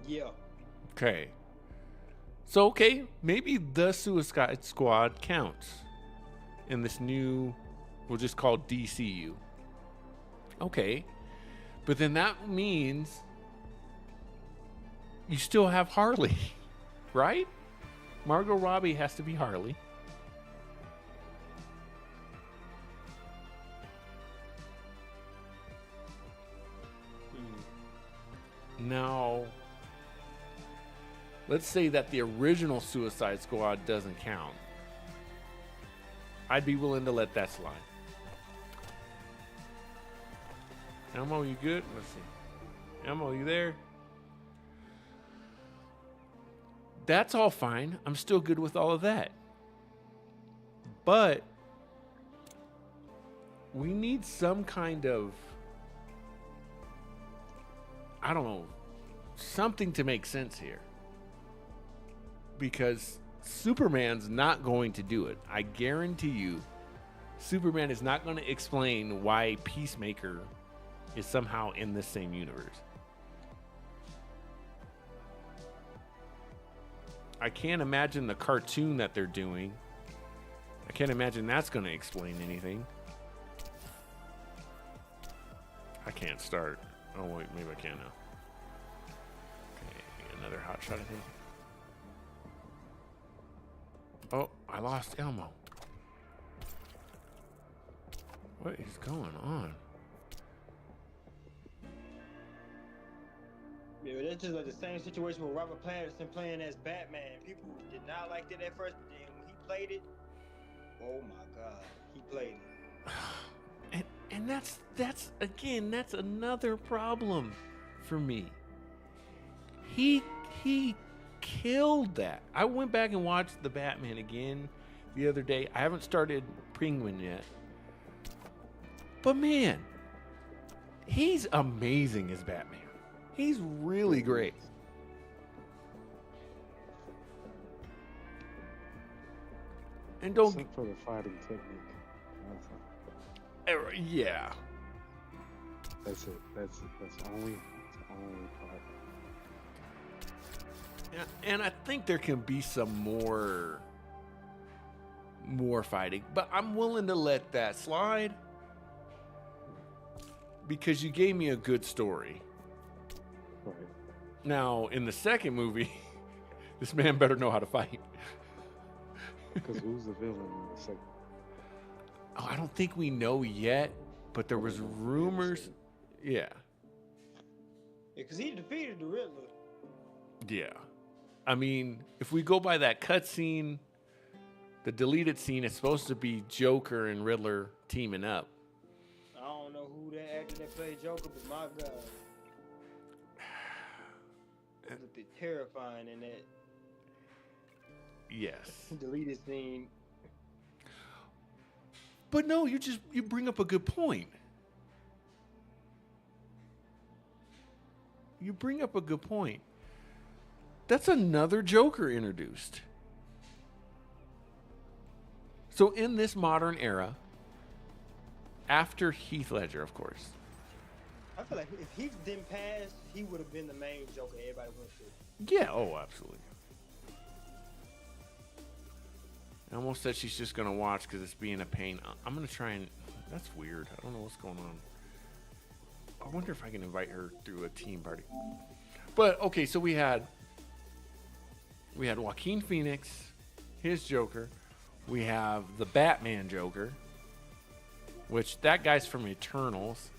Yeah. Okay. So, okay, maybe the Suicide Squad counts in this new, we'll just call DCU. Okay. But then that means you still have Harley, right? Margot Robbie has to be Harley. Now, let's say that the original Suicide Squad doesn't count. I'd be willing to let that slide. Elmo, you good? Let's see. Elmo, you there? That's all fine. I'm still good with all of that. But we need some kind of, I don't know, something to make sense here. Because Superman's not going to do it. I guarantee you, Superman is not going to explain why Peacemaker is somehow in the same universe. I can't imagine the cartoon that they're doing. I can't imagine that's going to explain anything. I can't start. Oh, wait, maybe I can now. Okay, another hot shot of him. Oh, I lost Elmo. What is going on? Yeah, that's just like the same situation with Robert Pattinson playing as Batman. People did not like it at first, but then when he played it, oh my God, he played it. And that's again, that's another problem for me. He killed that. I went back and watched the Batman again the other day. I haven't started Penguin yet. But man, he's amazing as Batman. He's really great. And don't Except for the fighting technique. yeah. That's it. That's the only part. Yeah, and I think there can be some more fighting, but I'm willing to let that slide because you gave me a good story. Right. Now, in the second movie, this man better know how to fight. Because who's the villain in the second? Oh, I don't think we know yet, but there was rumors. Yeah. Because he defeated the Riddler. Yeah. I mean, if we go by that cutscene, the deleted scene is supposed to be Joker and Riddler teaming up. I don't know who that actor that played Joker, but my God. It looked terrifying in that Yes. deleted scene. But no, you bring up a good point. You bring up a good point. That's another Joker introduced. So in this modern era, after Heath Ledger, of course, I feel like if he didn't pass, he would have been the main Joker everybody went to. Yeah, oh, absolutely. I almost said she's just going to watch because it's being a pain. I'm going to try and... That's weird. I don't know what's going on. I wonder if I can invite her through a team party. But, okay, so we had Joaquin Phoenix, his Joker. We have the Batman Joker, which that guy's from Eternals.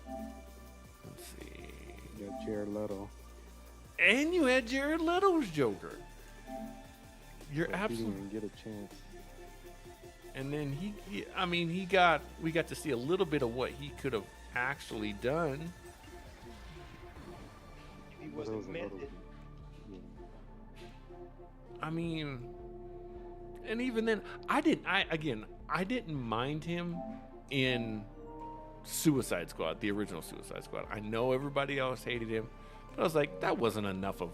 Let's see. You got Jared Leto. And you had Jared Leto's Joker. You're But he absolutely... didn't even get a chance. And then we got to see a little bit of what he could have actually done. If he But it was wasn't a meant little. it. Yeah. I mean, and even then, I didn't mind him in Suicide Squad, the original Suicide Squad. I know everybody else hated him, but I was like, that wasn't enough of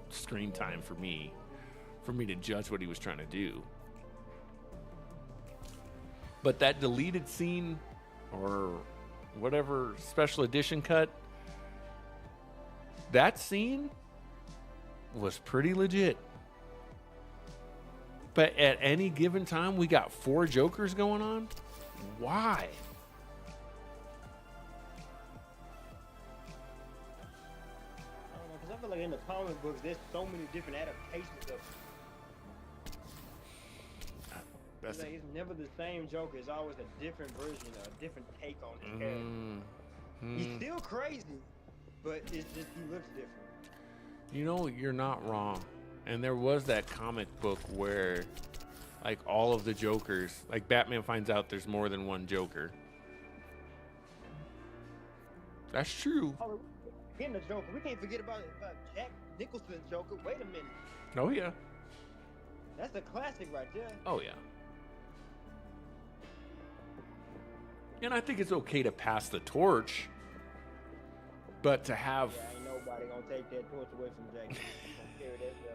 screen time for me to judge what he was trying to do. But that deleted scene or whatever special edition cut, that scene was pretty legit. But at any given time, we got 4 Jokers going on? Why? I don't know, because I feel like in the comic books, there's so many different adaptations of That's like, it's never the same Joker. It's always a different version, a different take on his character. He's still crazy, but it's just he looks different. You know, you're not wrong. And there was that comic book where, like, all of the Jokers, like, Batman finds out there's more than one Joker. That's true. Oh, getting the Joker. We can't forget about Jack Nicholson's Joker. Wait a minute. Oh, yeah. That's a classic right there. Oh, yeah. And I think it's okay to pass the torch, but to have... Yeah, ain't nobody gonna take that torch away from Jack Nicholson. Carry that Joker.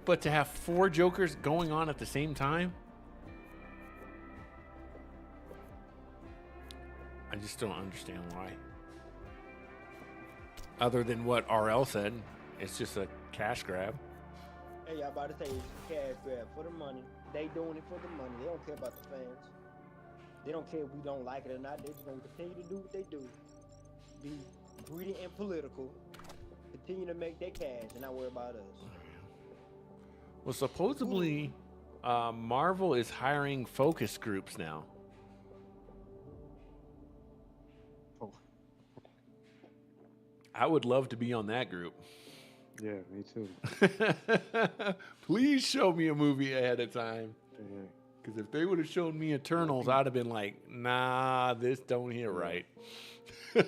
But to have 4 Jokers going on at the same time, I just don't understand why. Other than what RL said, it's just a cash grab. Hey, y'all about to say it's a cash grab for the money. They doing it for the money. They don't care about the fans. They don't care if we don't like it or not. They just gonna continue to do what they do. Be greedy and political. Continue to make their cash and not worry about us. Well, supposedly, Marvel is hiring focus groups now. Oh, I would love to be on that group. yeah, me too. Please show me a movie ahead of time. Yeah. Because if they would have shown me Eternals, I'd have been like, nah, this don't hit right. Right.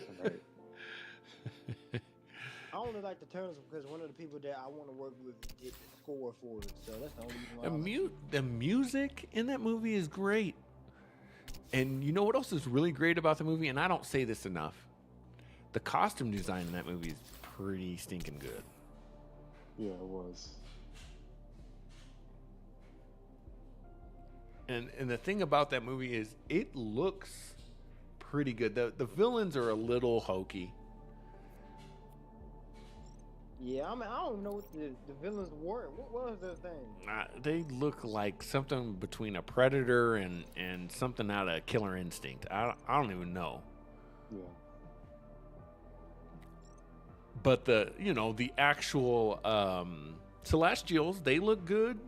I only like the Turtles because one of the people that I want to work with did the score for it. So that's the only reason why. The music in that movie is great. And you know what else is really great about the movie? And I don't say this enough. The costume design in that movie is pretty stinking good. Yeah, it was. And the thing about that movie is it looks pretty good. The villains are a little hokey. Yeah, I mean, I don't know what the villains were. What was the thing? They look like something between a Predator and something out of Killer Instinct. I don't even know. Yeah. But the actual Celestials, they look good.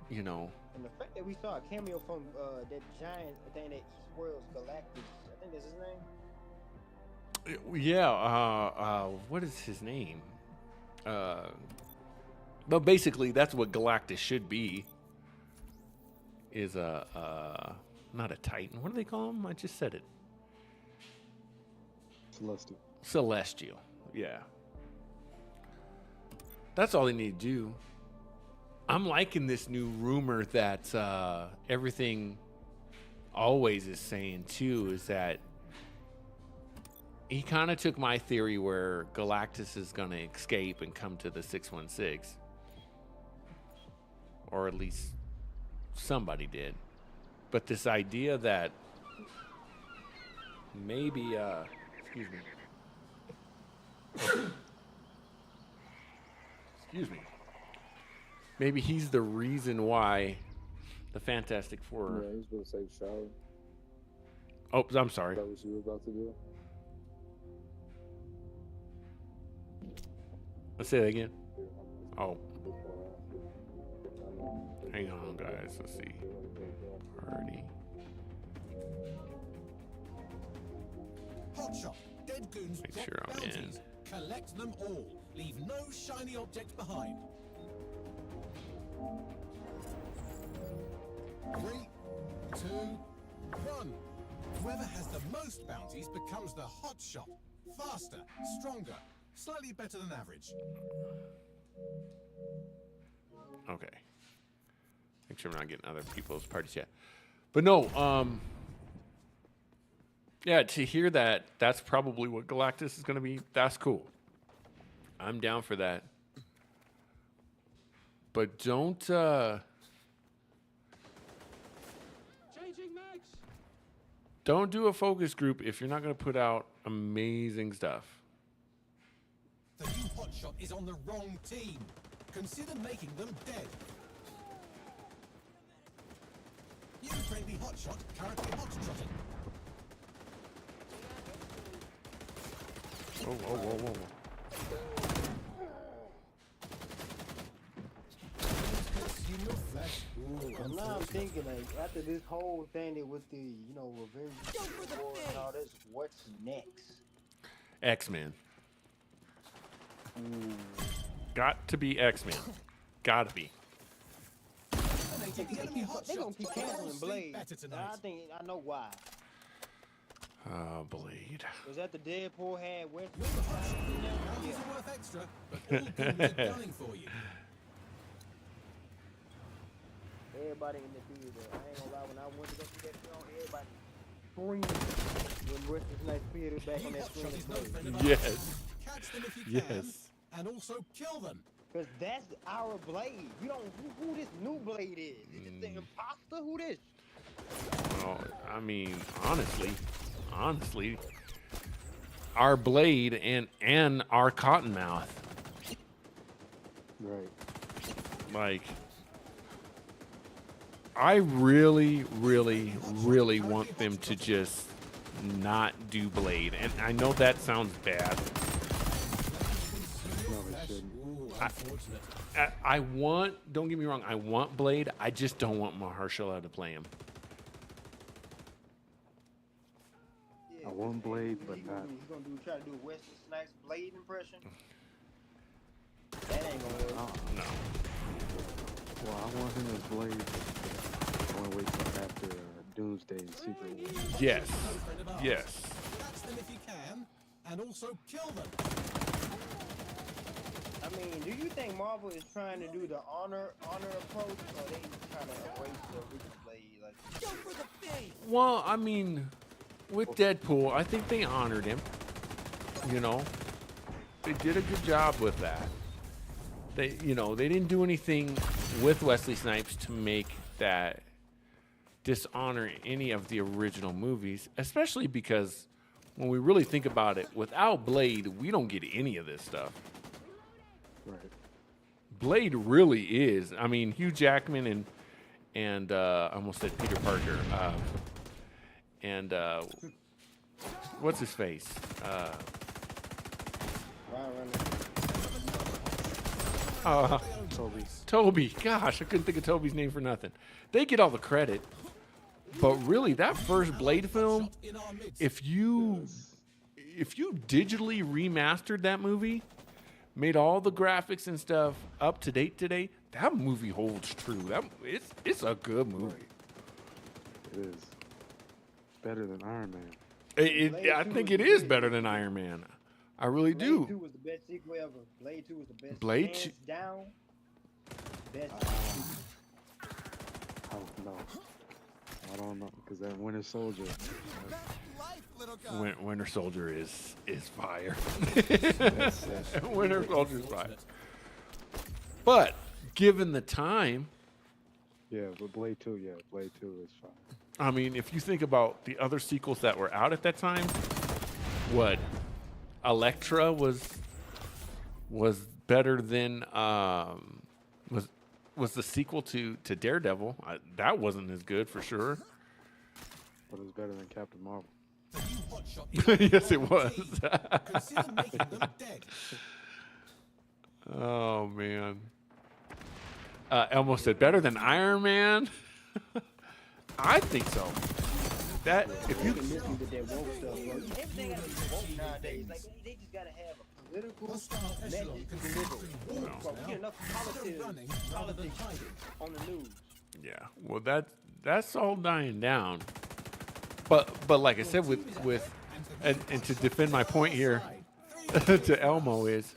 You know. And the fact that we saw a cameo from that giant thing that eats worlds, Galactus. I think that's his name. Yeah, what is his name? But basically, that's what Galactus should be. Is not a Titan. What do they call him? I just said it. Celestial. Celestial. Yeah. That's all they need to do. I'm liking this new rumor that everything always is saying too, is that he kind of took my theory where Galactus is going to escape and come to the 616. Or at least somebody did. But this idea that maybe, excuse me. Excuse me. Maybe he's the reason why the Fantastic Four. Yeah, I was going to say shower. Oh, I'm sorry. Is that what you were about to do? Let's say that again. Oh. Hang on, guys. Let's see. Party. Hotshot. Dead goons Make drop sure I'm in. bounties. Collect them all. Leave no shiny objects behind. 3, 2, 1. Whoever has the most bounties becomes the hotshot. Faster, stronger, slightly better than average. Okay. Make sure I'm not getting other people's parties yet. But no, yeah, to hear that, that's probably what Galactus is going to be. That's cool. I'm down for that. But don't, Changing mags. don't do a focus group if you're not going to put out amazing stuff. The new hotshot is on the wrong team. Consider making them dead. New friendly hotshot currently hotshotting. Whoa, whoa, whoa, whoa, whoa. Consume your flesh. And now I'm thinking, like, after this whole thing with the, you know, revenge war and all this, what's next? X-Men. Got to be X-Men. Gotta be. Eliminating the enemy They gonna hotshot. keep canceling Sleep Blade. better tonight. I know why. Oh, Blade. Was that the Deadpool had West? With the hotshot, bounties are worth extra, but all goons are gunning for you. Everybody in the theater. I ain't gonna lie, when I went to go see that film, everybody screamed when Wesley Snipes theater back on that Hotshot screen. is no friend of Yes. ours. Catch them if you can, Yes. and also kill them. Cause that's our Blade. You don't who this new Blade is. Is it the imposter? Who this? Oh, I mean, honestly, our Blade and our Cottonmouth. Right. Like, I really, really, really want them to just not do Blade. And I know that sounds bad. No, they shouldn't. Ooh, I- unfortunate. I want, don't get me wrong, I want Blade. I just don't want Mahershala to play him. Yeah, I want Blade, but not. He's gonna try to do a Wesley Snipes Blade impression. That ain't gonna work. No. Well, I want him as Blade. I want to wait till after Doomsday and Secret War. Yes. No friend of ours. Yes. Catch them if you can, and also kill them. I mean, do you think Marvel is trying to do the honor approach, or they trying to erase the original Blade? Like, Well, I mean, with Deadpool, I think they honored him. You know, they did a good job with that. They didn't do anything with Wesley Snipes to make that dishonor any of the original movies, especially because when we really think about it, without Blade, we don't get any of this stuff. Right. Blade really is. I mean, Hugh Jackman and I almost said Peter Parker. And what's his face? Ryan Reynolds. Toby. Gosh, I couldn't think of Toby's name for nothing. They get all the credit, but really, that first Blade film, In our midst. if you digitally remastered that movie, made all the graphics and stuff up to date today, that movie holds true. It's a good movie. It is. It's better than Iron Man. I think it is better than Iron Man. I really Blade 2 do. was the best sequel ever. Blade 2 was the best. Blade hands two- down. Best. Oh, no. I don't know, because that Winter Soldier. Winter Soldier is fire. That's Winter Soldier's fire. But given the time, Yeah, but Blade 2, yeah, Blade 2 is fine. I mean, if you think about the other sequels that were out at that time, what Elektra was better than was the sequel to Daredevil. That wasn't as good for sure. But it's better than Captain Marvel. The new hotshot Yes, it was. Consider making them dead. Oh man. Elmo said better than Iron Man. I think so. That if you Listen to that woke stuff, bro. Everything gotta be woke nowadays. Like they just gotta have a political message to deliver. Bro, we get enough politics on the news. yeah, well that's all dying down. But like I said with and to defend my point here to Elmo is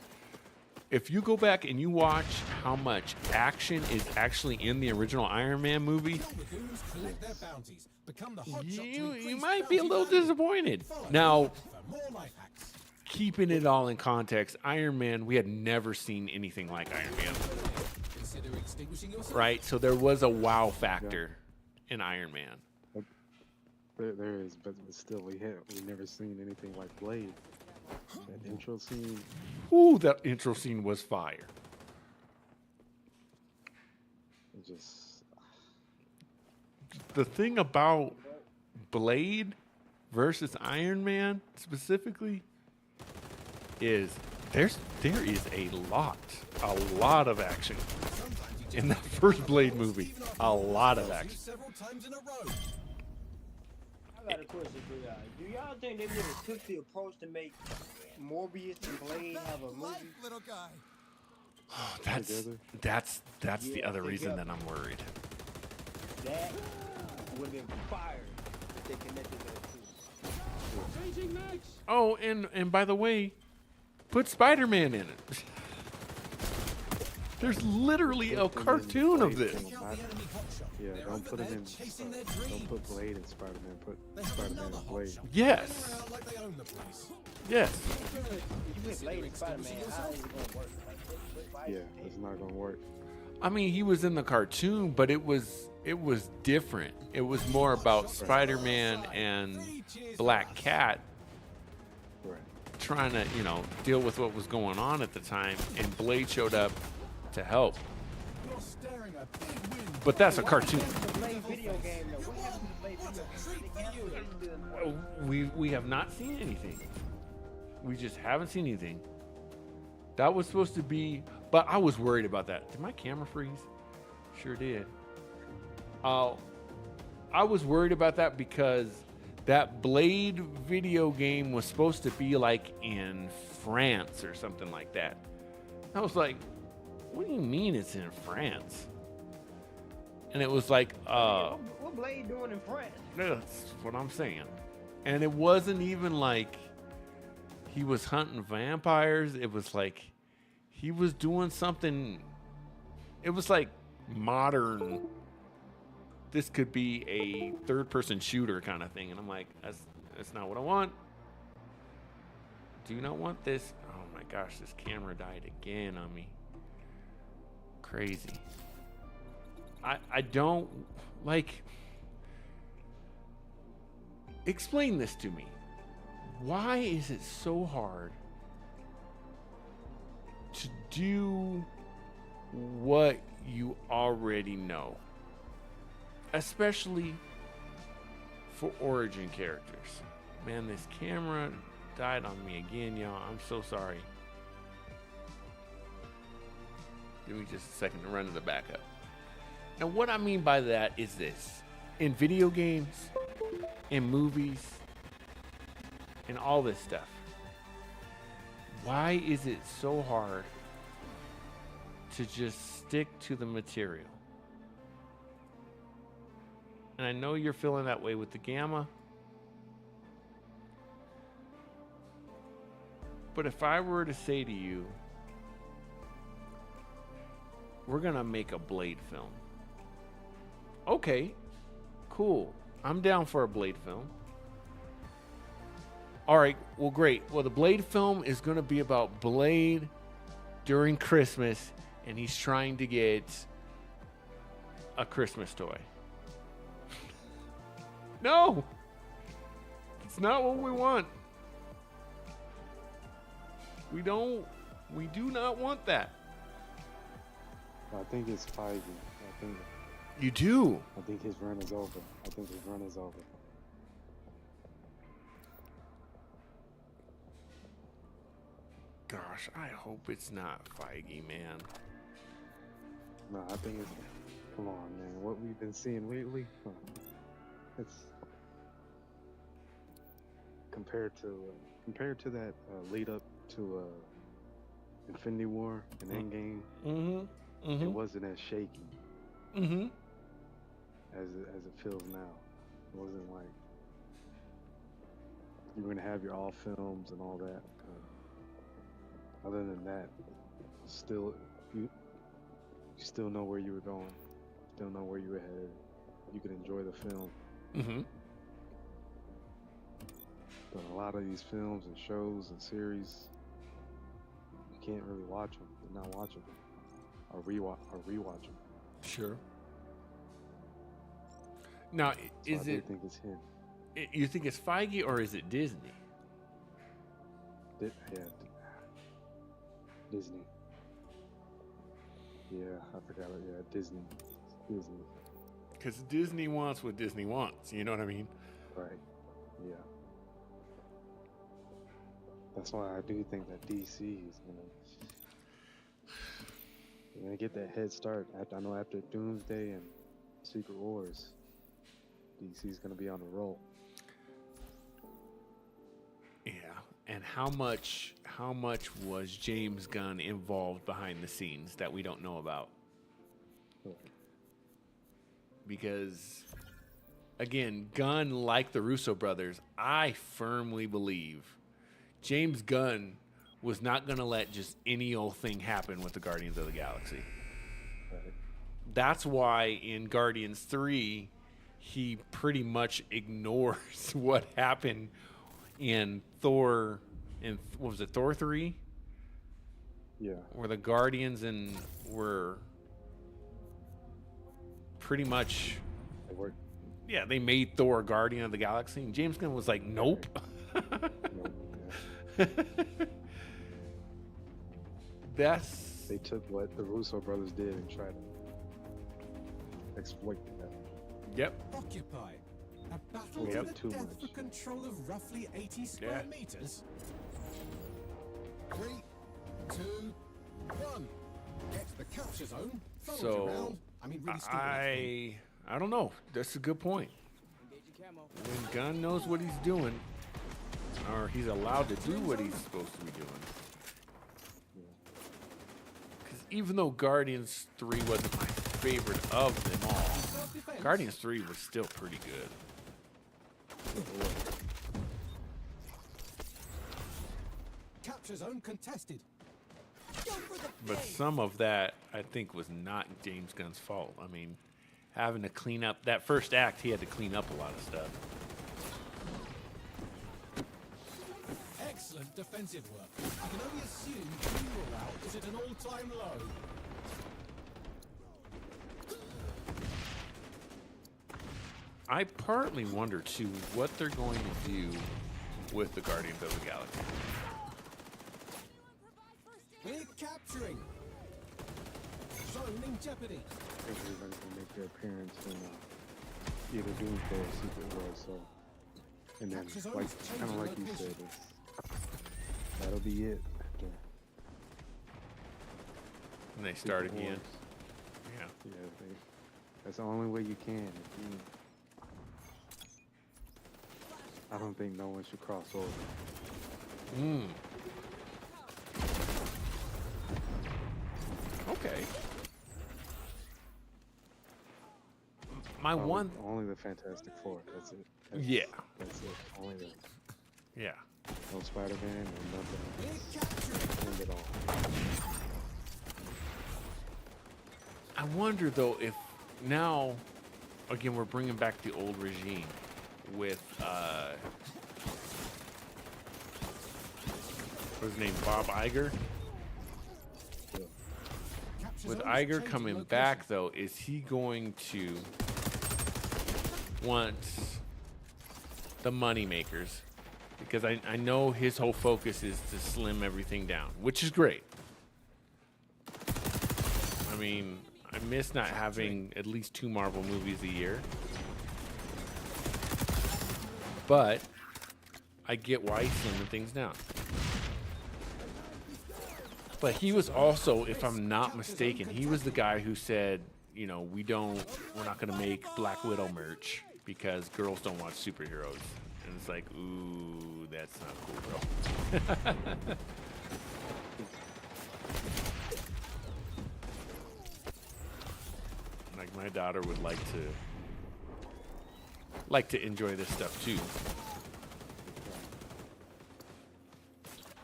if you go back and you watch how much action is actually in the original Iron Man movie, Lagoons collect their bounties. Become the hotshot to you increase might be a bounty little value. disappointed. Follow Now, for more life hacks. keeping it all in context, Iron Man, we had never seen anything like Iron Man, Consider extinguishing yourself. right? So there was a wow factor in Iron Man. There is, but still, we've never seen anything like Blade. That intro scene, Ooh, that intro scene was fire. it just The thing about Blade versus Iron Man specifically is there is a lot of action in that first Blade movie. A lot of action. Several times in a row. I got a question for y'all. Do y'all think they would have took the approach to make Morbius and Blade have a movie? Little guy. That's the other reason that I'm worried. That would have been fire if they connected those two. Changing mags. Oh, and by the way, put Spider-Man in it. There's literally a cartoon of this. Take out the enemy hotshot. yeah, They're don't over put it there in. chasing their Don't dreams. put Blade in Spider-Man. Put They have Spider-Man another in Blade. hotshot. Yes. Running around like they own the place. Yes. You put Blade and Spider-Man, how is it gonna work? Like, why Yeah, is it it's not gonna work. I mean, he was in the cartoon, but it was different. It was more about Spider-Man and Black Cat Right. trying to, deal with what was going on at the time, and Blade showed up to help. You're staring a big win. But that's a cartoon. the Blade video game though? What happened to the Blade video game? They canceled it. It's still in work. We have not seen anything. We just haven't seen anything. That was supposed to be, but I was worried about that. Did my camera freeze? Sure did. I was worried about that because that Blade video game was supposed to be like in France or something like that. I was like, what do you mean it's in France? And it was like, What Blade doing in France? that's what I'm saying. And it wasn't even like he was hunting vampires. It was like he was doing something. It was like modern. This could be a third-person shooter kind of thing. And I'm like, that's not what I want. Do you not want this? Oh my gosh, this camera died again on me. Crazy. I don't like. Explain this to me. Why is it so hard to do what you already know? Especially for origin characters. Man, this camera died on me again, y'all. I'm so sorry. Give me just a second to run to the backup. Now, what I mean by that is this. In video games, in movies, and all this stuff, why is it so hard to just stick to the material? And I know you're feeling that way with the Gamma. But if I were to say to you, we're going to make a Blade film. Okay, cool. I'm down for a Blade film. All right, well, great. Well, the Blade film is going to be about Blade during Christmas, and he's trying to get a Christmas toy. No! It's not what we want. We do not want that. I think it's Feige. You do? I think his run is over. Gosh, I hope it's not Feige, man. No, I think it's. Come on, man. What we've been seeing lately, it's compared to that lead up to Infinity War and Endgame. It wasn't as shaky as it feels now. It wasn't like you're gonna have your all films and all that. Other than that, still you still know where you were going, still know where you were headed. You could enjoy the film. But a lot of these films and shows and series, you can't really watch them. You're not watching them. Or rewatch them. Sure. Now, So is I do it? think it's him. You think it's Feige or is it Disney? Disney. Yeah, I forgot it. Yeah, Disney. Because Disney wants what Disney wants. You know what I mean? Right. Yeah. That's why I do think that DC is gonna get that head start. After Doomsday and Secret Wars, DC's gonna be on the roll. Yeah. And how much was James Gunn involved behind the scenes that we don't know about? Right. Because, again, Gunn, like the Russo brothers, I firmly believe James Gunn was not going to let just any old thing happen with the Guardians of the Galaxy. Right. That's why in Guardians 3, he pretty much ignores what happened in Thor, what was it, Thor 3? Yeah. Where the Guardians were pretty much, It worked. yeah, they made Thor a Guardian of the Galaxy. And James Gunn was like, nope. Nope, yeah. They took what the Russo brothers did and tried to exploit that. Yep. Occupy. A battle Yep. to Too the death much. for control of roughly 80 square meters. 3, 2, 1. Get to the capture zone. Funnels So around. Really stupid. I don't know. That's a good point. When Gunn knows what he's doing, or he's allowed to do what he's supposed to be doing. Because even though Guardians 3 wasn't my favorite of them all, Guardians 3 was still pretty good. Capture zone contested. But some of that, I think, was not James Gunn's fault. I mean, having to clean up that first act, he had to clean up a lot of stuff. Excellent defensive work. I can only assume fuel route is at an all-time low. I partly wonder, too, what they're going to do with the Guardians of the Galaxy. We're capturing. Zone in jeopardy. Everybody's gonna make their appearance in either Doomsday or Secret Wars, so and then kind of like you said, that'll be it after And they start Secret again. Wars. Yeah. Yeah, that's the only way you can. I don't think no one should cross over. Okay. My one. Only the Fantastic Four. That's it. Yeah. That's it. Only that. Yeah. No Spider-Man or nothing. End it all. I wonder though if now, again, we're bringing back the old regime with what's his name, Bob Iger. with Iger coming back, though, is he going to want the money makers? Because I know his whole focus is to slim everything down, which is great. I mean, I miss not having at least 2 Marvel movies a year. But I get why he's slimming things down. But he was also, if I'm not mistaken, he was the guy who said, you know, we're not going to make Black Widow merch because girls don't watch superheroes. And it's like, ooh, that's not cool, bro. Like, my daughter would like to enjoy this stuff too.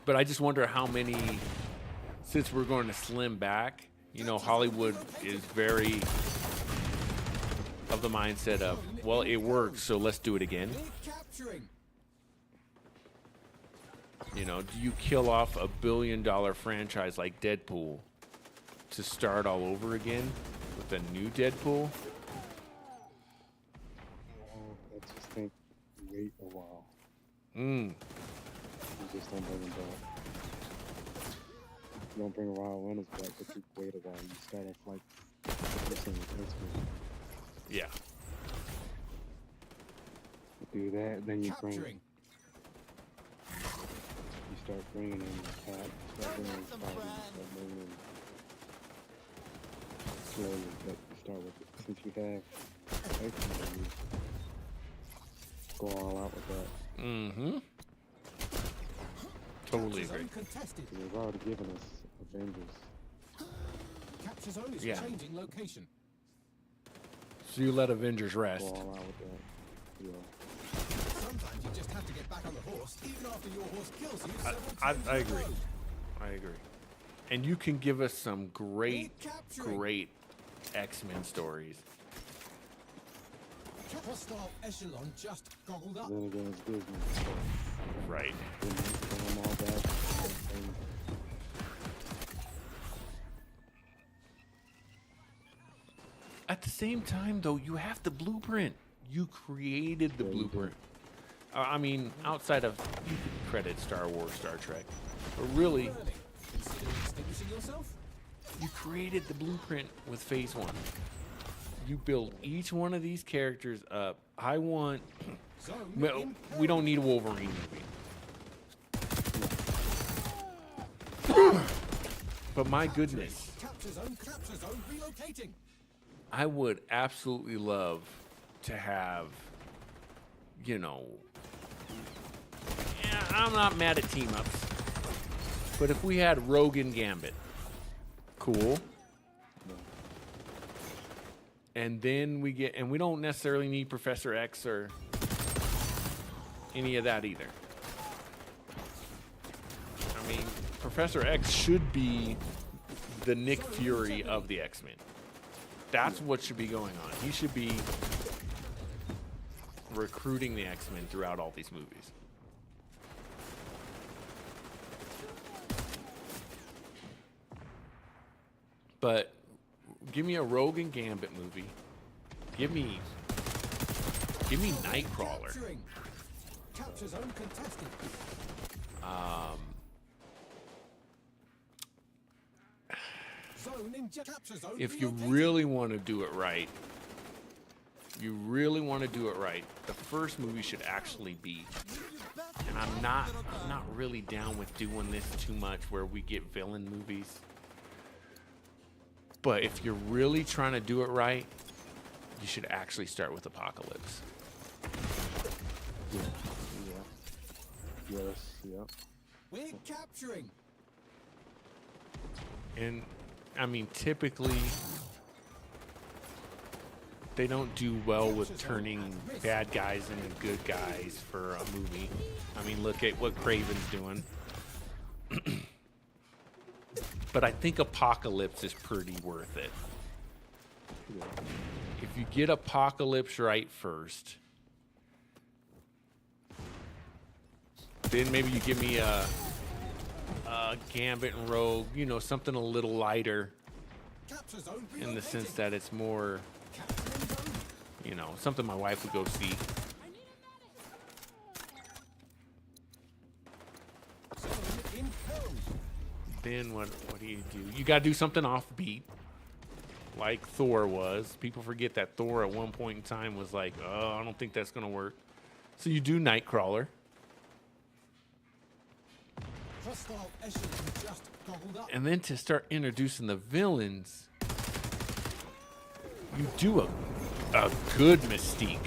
But I just wonder how many, since we're going to slim back, you know, Hollywood is very of the mindset of, well, it works, so let's do it again. You know, do you kill off a billion-dollar franchise like Deadpool to start all over again with a new Deadpool? I just think wait a while. Mm. You just don't bring them back. You don't bring Ryan Reynolds back, but you wait a while. You start off like missing X-Men. Yeah. You do that, then you bring. You start bringing in Cap, start bringing in Spidey, start bringing in slowly, but you start with it. Since you have X-Men, you go all out with that. Mm-hmm. Totally agree. They've already given us Avengers. Capture zone is Yeah. changing location. So you let Avengers Go rest. all out with that. Yeah. Sometimes you just have to get back on the horse, even after your horse kills you several I times agree. in a row. I agree. And you can give us some great, Recapturing. great X-Men stories. Hostile echelon just goggled up. Then again, it's Disney. Right. Then I'm all back. And At the same time, though, you have the blueprint. You created the Yeah, you blueprint. I mean, outside of, you could credit Star Wars, Star Trek, but really, Burning. Consider extinguishing yourself? you created the blueprint with Phase 1. You build each one of these characters up. I want... Zone Well, in we don't need a Wolverine movie. But my goodness, capture zone relocating. I would absolutely love to have, you know... Yeah, I'm not mad at team-ups. But if we had Rogue and Gambit, cool. And then we get, and we don't necessarily need Professor X or any of that either. I mean, Professor X should be the Nick Fury of the X-Men. That's what should be going on. He should be recruiting the X-Men throughout all these movies. But give me a Rogue and Gambit movie. Give me Nightcrawler. Capturing. Capture zone contested. Zone in capture zone If you relocating. really want to do it right, the first movie should actually be, and I'm not really down with doing this too much where we get villain movies. But if you're really trying to do it right, you should actually start with Apocalypse. yeah. Yes, yeah. We're capturing. And I mean, typically they don't do well with turning bad guys into good guys for a movie. I mean, look at what Craven's doing. But I think Apocalypse is pretty worth it. If you get Apocalypse right first, then maybe you give me a Gambit and Rogue, you know, something a little lighter. Capture zone in the sense relocating. that it's more, Capturing zone. you know, something my wife would go see. Zone imperiled. Then what do? You got to do something offbeat, like Thor was. People forget that Thor at one point in time was like, oh, I don't think that's going to work. So you do Nightcrawler. Hostile echelon just gobbled up. And then to start introducing the villains, you do a good Mystique.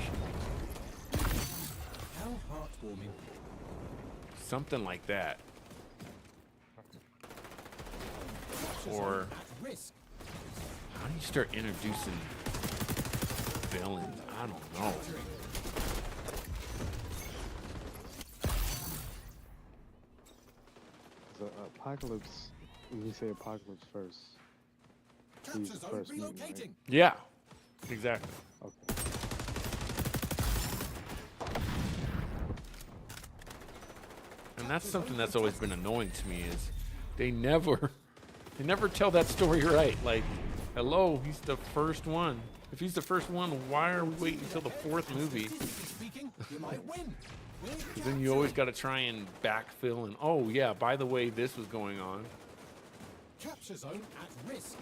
How heartwarming. Something like that. Capture Or zone at risk. how do you start introducing villains? I don't know. So Apocalypse, when you say Apocalypse first, he's Capture the zone first mutant, right? relocating. Yeah, exactly. Okay. And that's something that's always been annoying to me is they never tell that story right. Like, hello, he's the first one. If he's the first one, why are we waiting until the fourth movie? Statistically speaking, you might win. We're 'Cause then you always got to try and backfill and, oh yeah, by the way, this was going on. Capture zone at risk.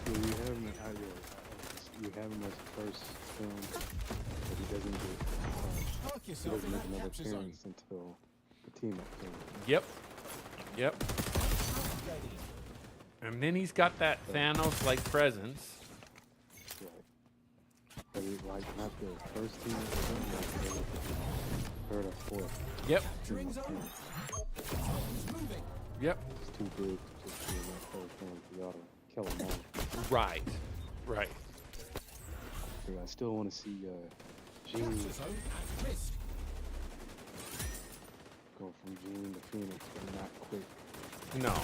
Yeah, you have him out you have him as the first film, but he doesn't Park he yourself doesn't in make that another capture zone. appearance until the team up film. Yep. Yep. Ready. And then he's got that Thanos-like presence. Right. But it, like not the first team up film, like the third or fourth Yep. team Capturing up zone. film. Zone's moving. Yep. It's too big to just be in that third film for y'all to kill them all. Right. Right. Yeah, I still want to see Jean Capture zone at risk. go from Jean to Phoenix, but not quick. No.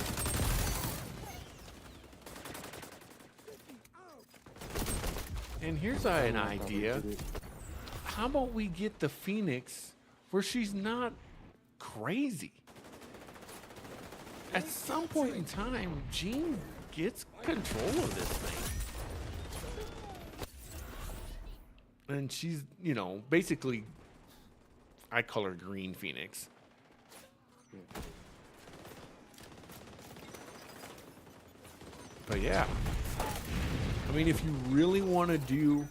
And here's an idea. How about we get the Phoenix where she's not crazy? At some point in time, Jean gets control of this thing. And she's, you know, basically, I call her Green Phoenix. But yeah. I mean, if you really want to do...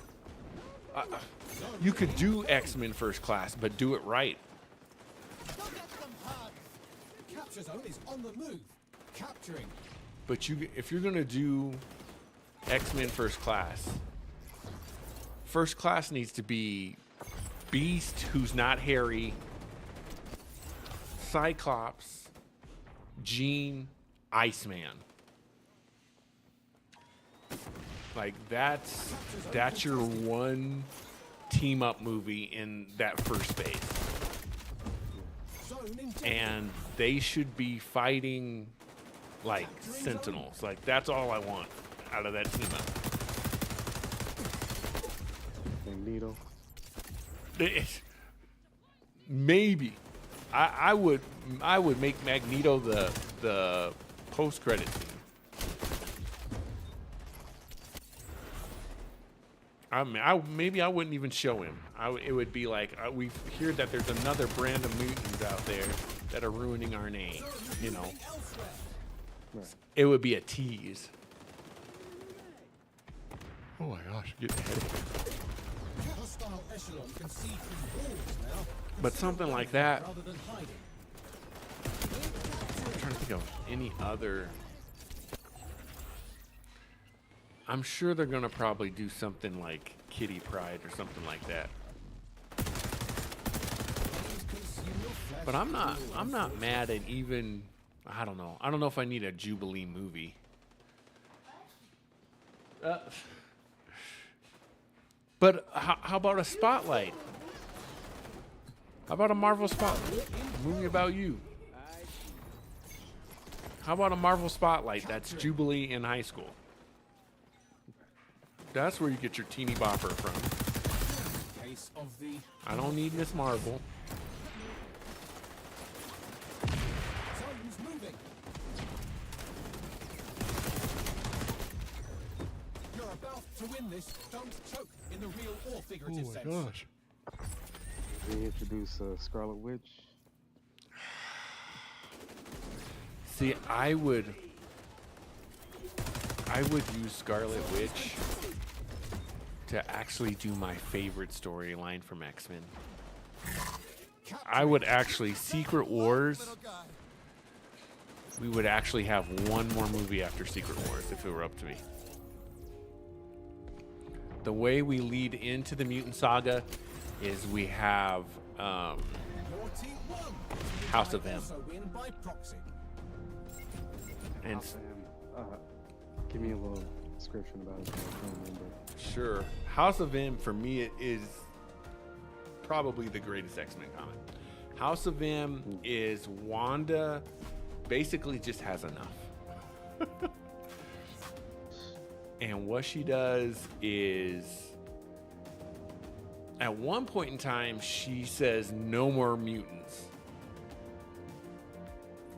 you could do X-Men First Class, but do it right. Capture zone is on the move. Capturing. But if you're gonna do X-Men First Class needs to be Beast, who's not Harry, Cyclops, Jean, Iceman. Like that's your one team up movie in that first phase. Zone injected. And they should be fighting like Sentinels. Like that's all I want out of that team up. Magneto. Maybe I would make Magneto the post credit scene. I mean, maybe I wouldn't even show him. It would be like we hear that there's another brand of mutants out there that are ruining our name. You know, Elsewhere. Right. it would be a tease. Oh my gosh, get ahead. Hostile echelon can see through walls now. But something like that. Rather than hiding. I'm trying to think of any other. I'm sure they're gonna probably do something like Kitty Pryde or something like that. But I'm not mad at even. I don't know if I need a Jubilee movie. But how about a Spotlight? How about a Marvel Spotlight? A movie about you. How about a Marvel Spotlight that's Jubilee in high school? That's where you get your teeny bopper from. Case of the I don't need Miss Marvel. To win this, don't choke in the real or figurative sense. gosh. We introduce Scarlet Witch. See, I would use Scarlet Witch to actually do my favorite storyline from X-Men. I would actually Secret Wars. We would actually have one more movie after Secret Wars if it were up to me. The way we lead into the Mutant Saga is we have Your team won. House of M. Also win by proxy. And House of M. Give me a little description about it. I don't remember. sure, House of M for me is probably the greatest X-Men comic. House of M is Wanda basically just has enough. And what she does is, at one point in time, she says no more mutants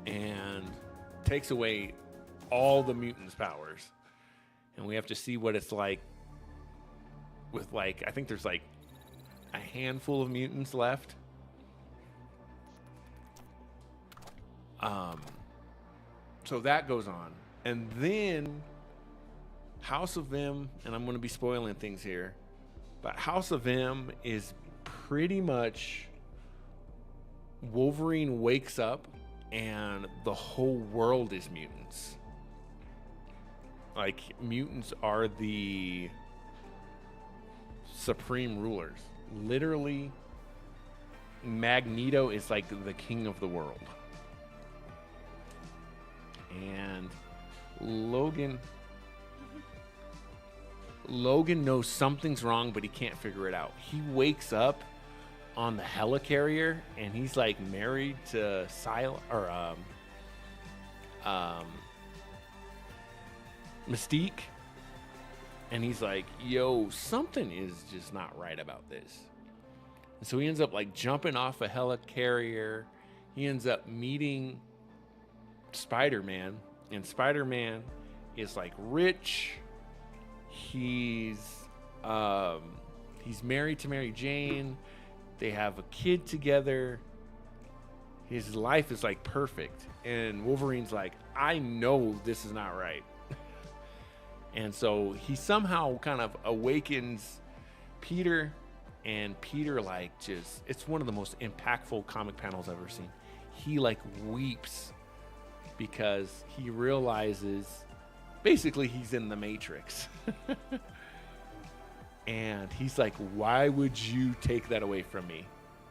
and takes away all the mutants' powers. And we have to see what it's like with, like, I think there's like a handful of mutants left. So that goes on. And then House of M, and I'm going to be spoiling things here, but House of M is pretty much Wolverine wakes up and the whole world is mutants. Like, mutants are the supreme rulers. Literally, Magneto is like the king of the world. And Logan knows something's wrong, but he can't figure it out. He wakes up on the helicarrier, and he's like married to Mystique, and he's like, yo, something is just not right about this. And so he ends up like jumping off a helicarrier. He ends up meeting Spider-Man, and Spider-Man is like rich. He's married to Mary Jane. They have a kid together. His life is like perfect. And Wolverine's like, I know this is not right. And so he somehow kind of awakens Peter, and Peter like just, it's one of the most impactful comic panels I've ever seen. He like weeps because he realizes basically he's in the Matrix. And he's like, why would you take that away from me?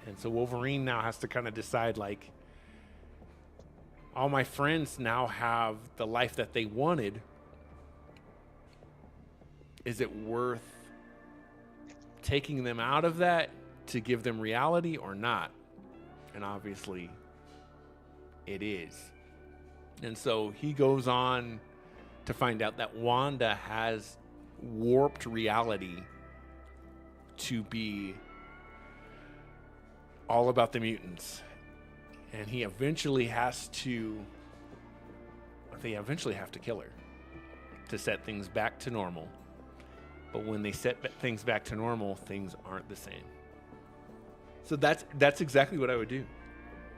And so Wolverine now has to kind of decide, like, all my friends now have the life that they wanted. Is it worth taking them out of that to give them reality or not? And obviously it is. And so he goes on to find out that Wanda has warped reality to be all about the mutants. And they eventually have to kill her to set things back to normal. But when they set things back to normal, things aren't the same. So that's exactly what I would do.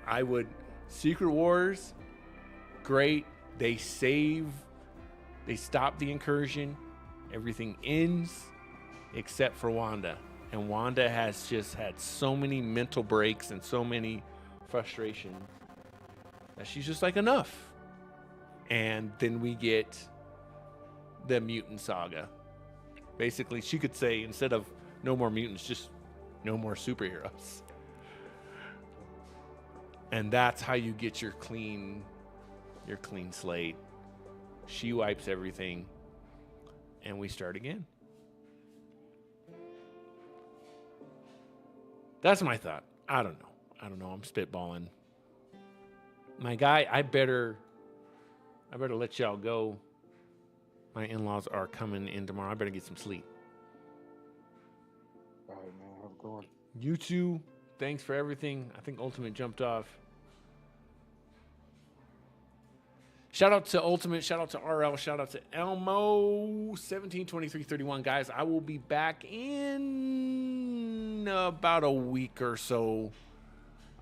I would Secret Wars, great. They stop the incursion. Everything ends except for Wanda. And Wanda has just had so many mental breaks and so many frustrations that she's just like, enough. And then we get the mutant saga. Basically, she could say, instead of no more mutants, just no more superheroes. And that's how you get your clean slate. She wipes everything, and we start again. That's my thought. I don't know. I'm spitballing. My guy, I better let y'all go. My in-laws are coming in tomorrow. I better get some sleep. All right, man. Have a good one. You too. Thanks for everything. I think Ultimate jumped off. Shout out to Ultimate. Shout out to RL. Shout out to Elmo. 172331, guys. I will be back in about a week or so.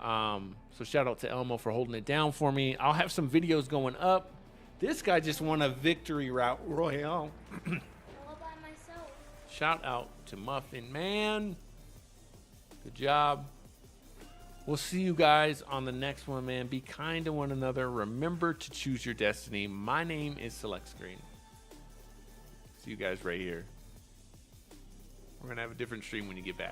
So shout out to Elmo for holding it down for me. I'll have some videos going up. This guy just won a victory royale. All by myself. Shout out to Muffin Man. Good job. We'll see you guys on the next one, man. Be kind to one another. Remember to choose your destiny. My name is Select Screen. See you guys right here. We're going to have a different stream when you get back.